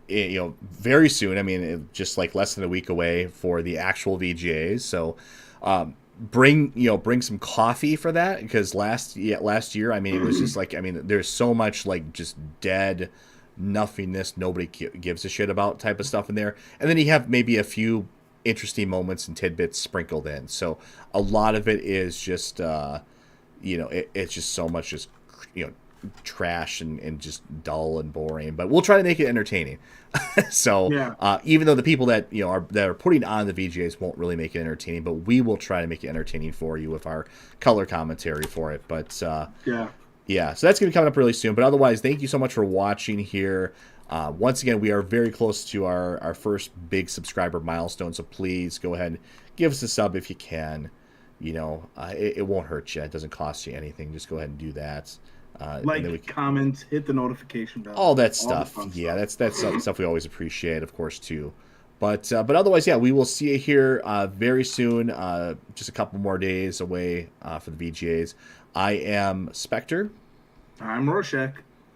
Very soon. I mean, just like less than a week away for the actual VGAs. So, bring some coffee for that, because last year, I mean, it was just like, I mean, there's so much like just dead nothingness, nobody gives a shit about type of stuff in there, and then you have maybe a few interesting moments and tidbits sprinkled in. So a lot of it is just it's just so much just trash and just dull and boring, but we'll try to make it entertaining. So yeah. Even though the people that are putting on the VGAs won't really make it entertaining, but we will try to make it entertaining for you with our color commentary for it. But so that's going to be coming up really soon. But otherwise, thank you so much for watching here. Once again, we are very close to our first big subscriber milestone, so please go ahead and give us a sub if you can. It won't hurt you. It doesn't cost you anything. Just go ahead and do that.
Comment, hit the notification bell,
all that stuff. Yeah, that's stuff we always appreciate, of course, too. But otherwise, yeah, we will see you here very soon. Just a couple more days away for the VGAs. I am Spectre.
I'm Rorschach.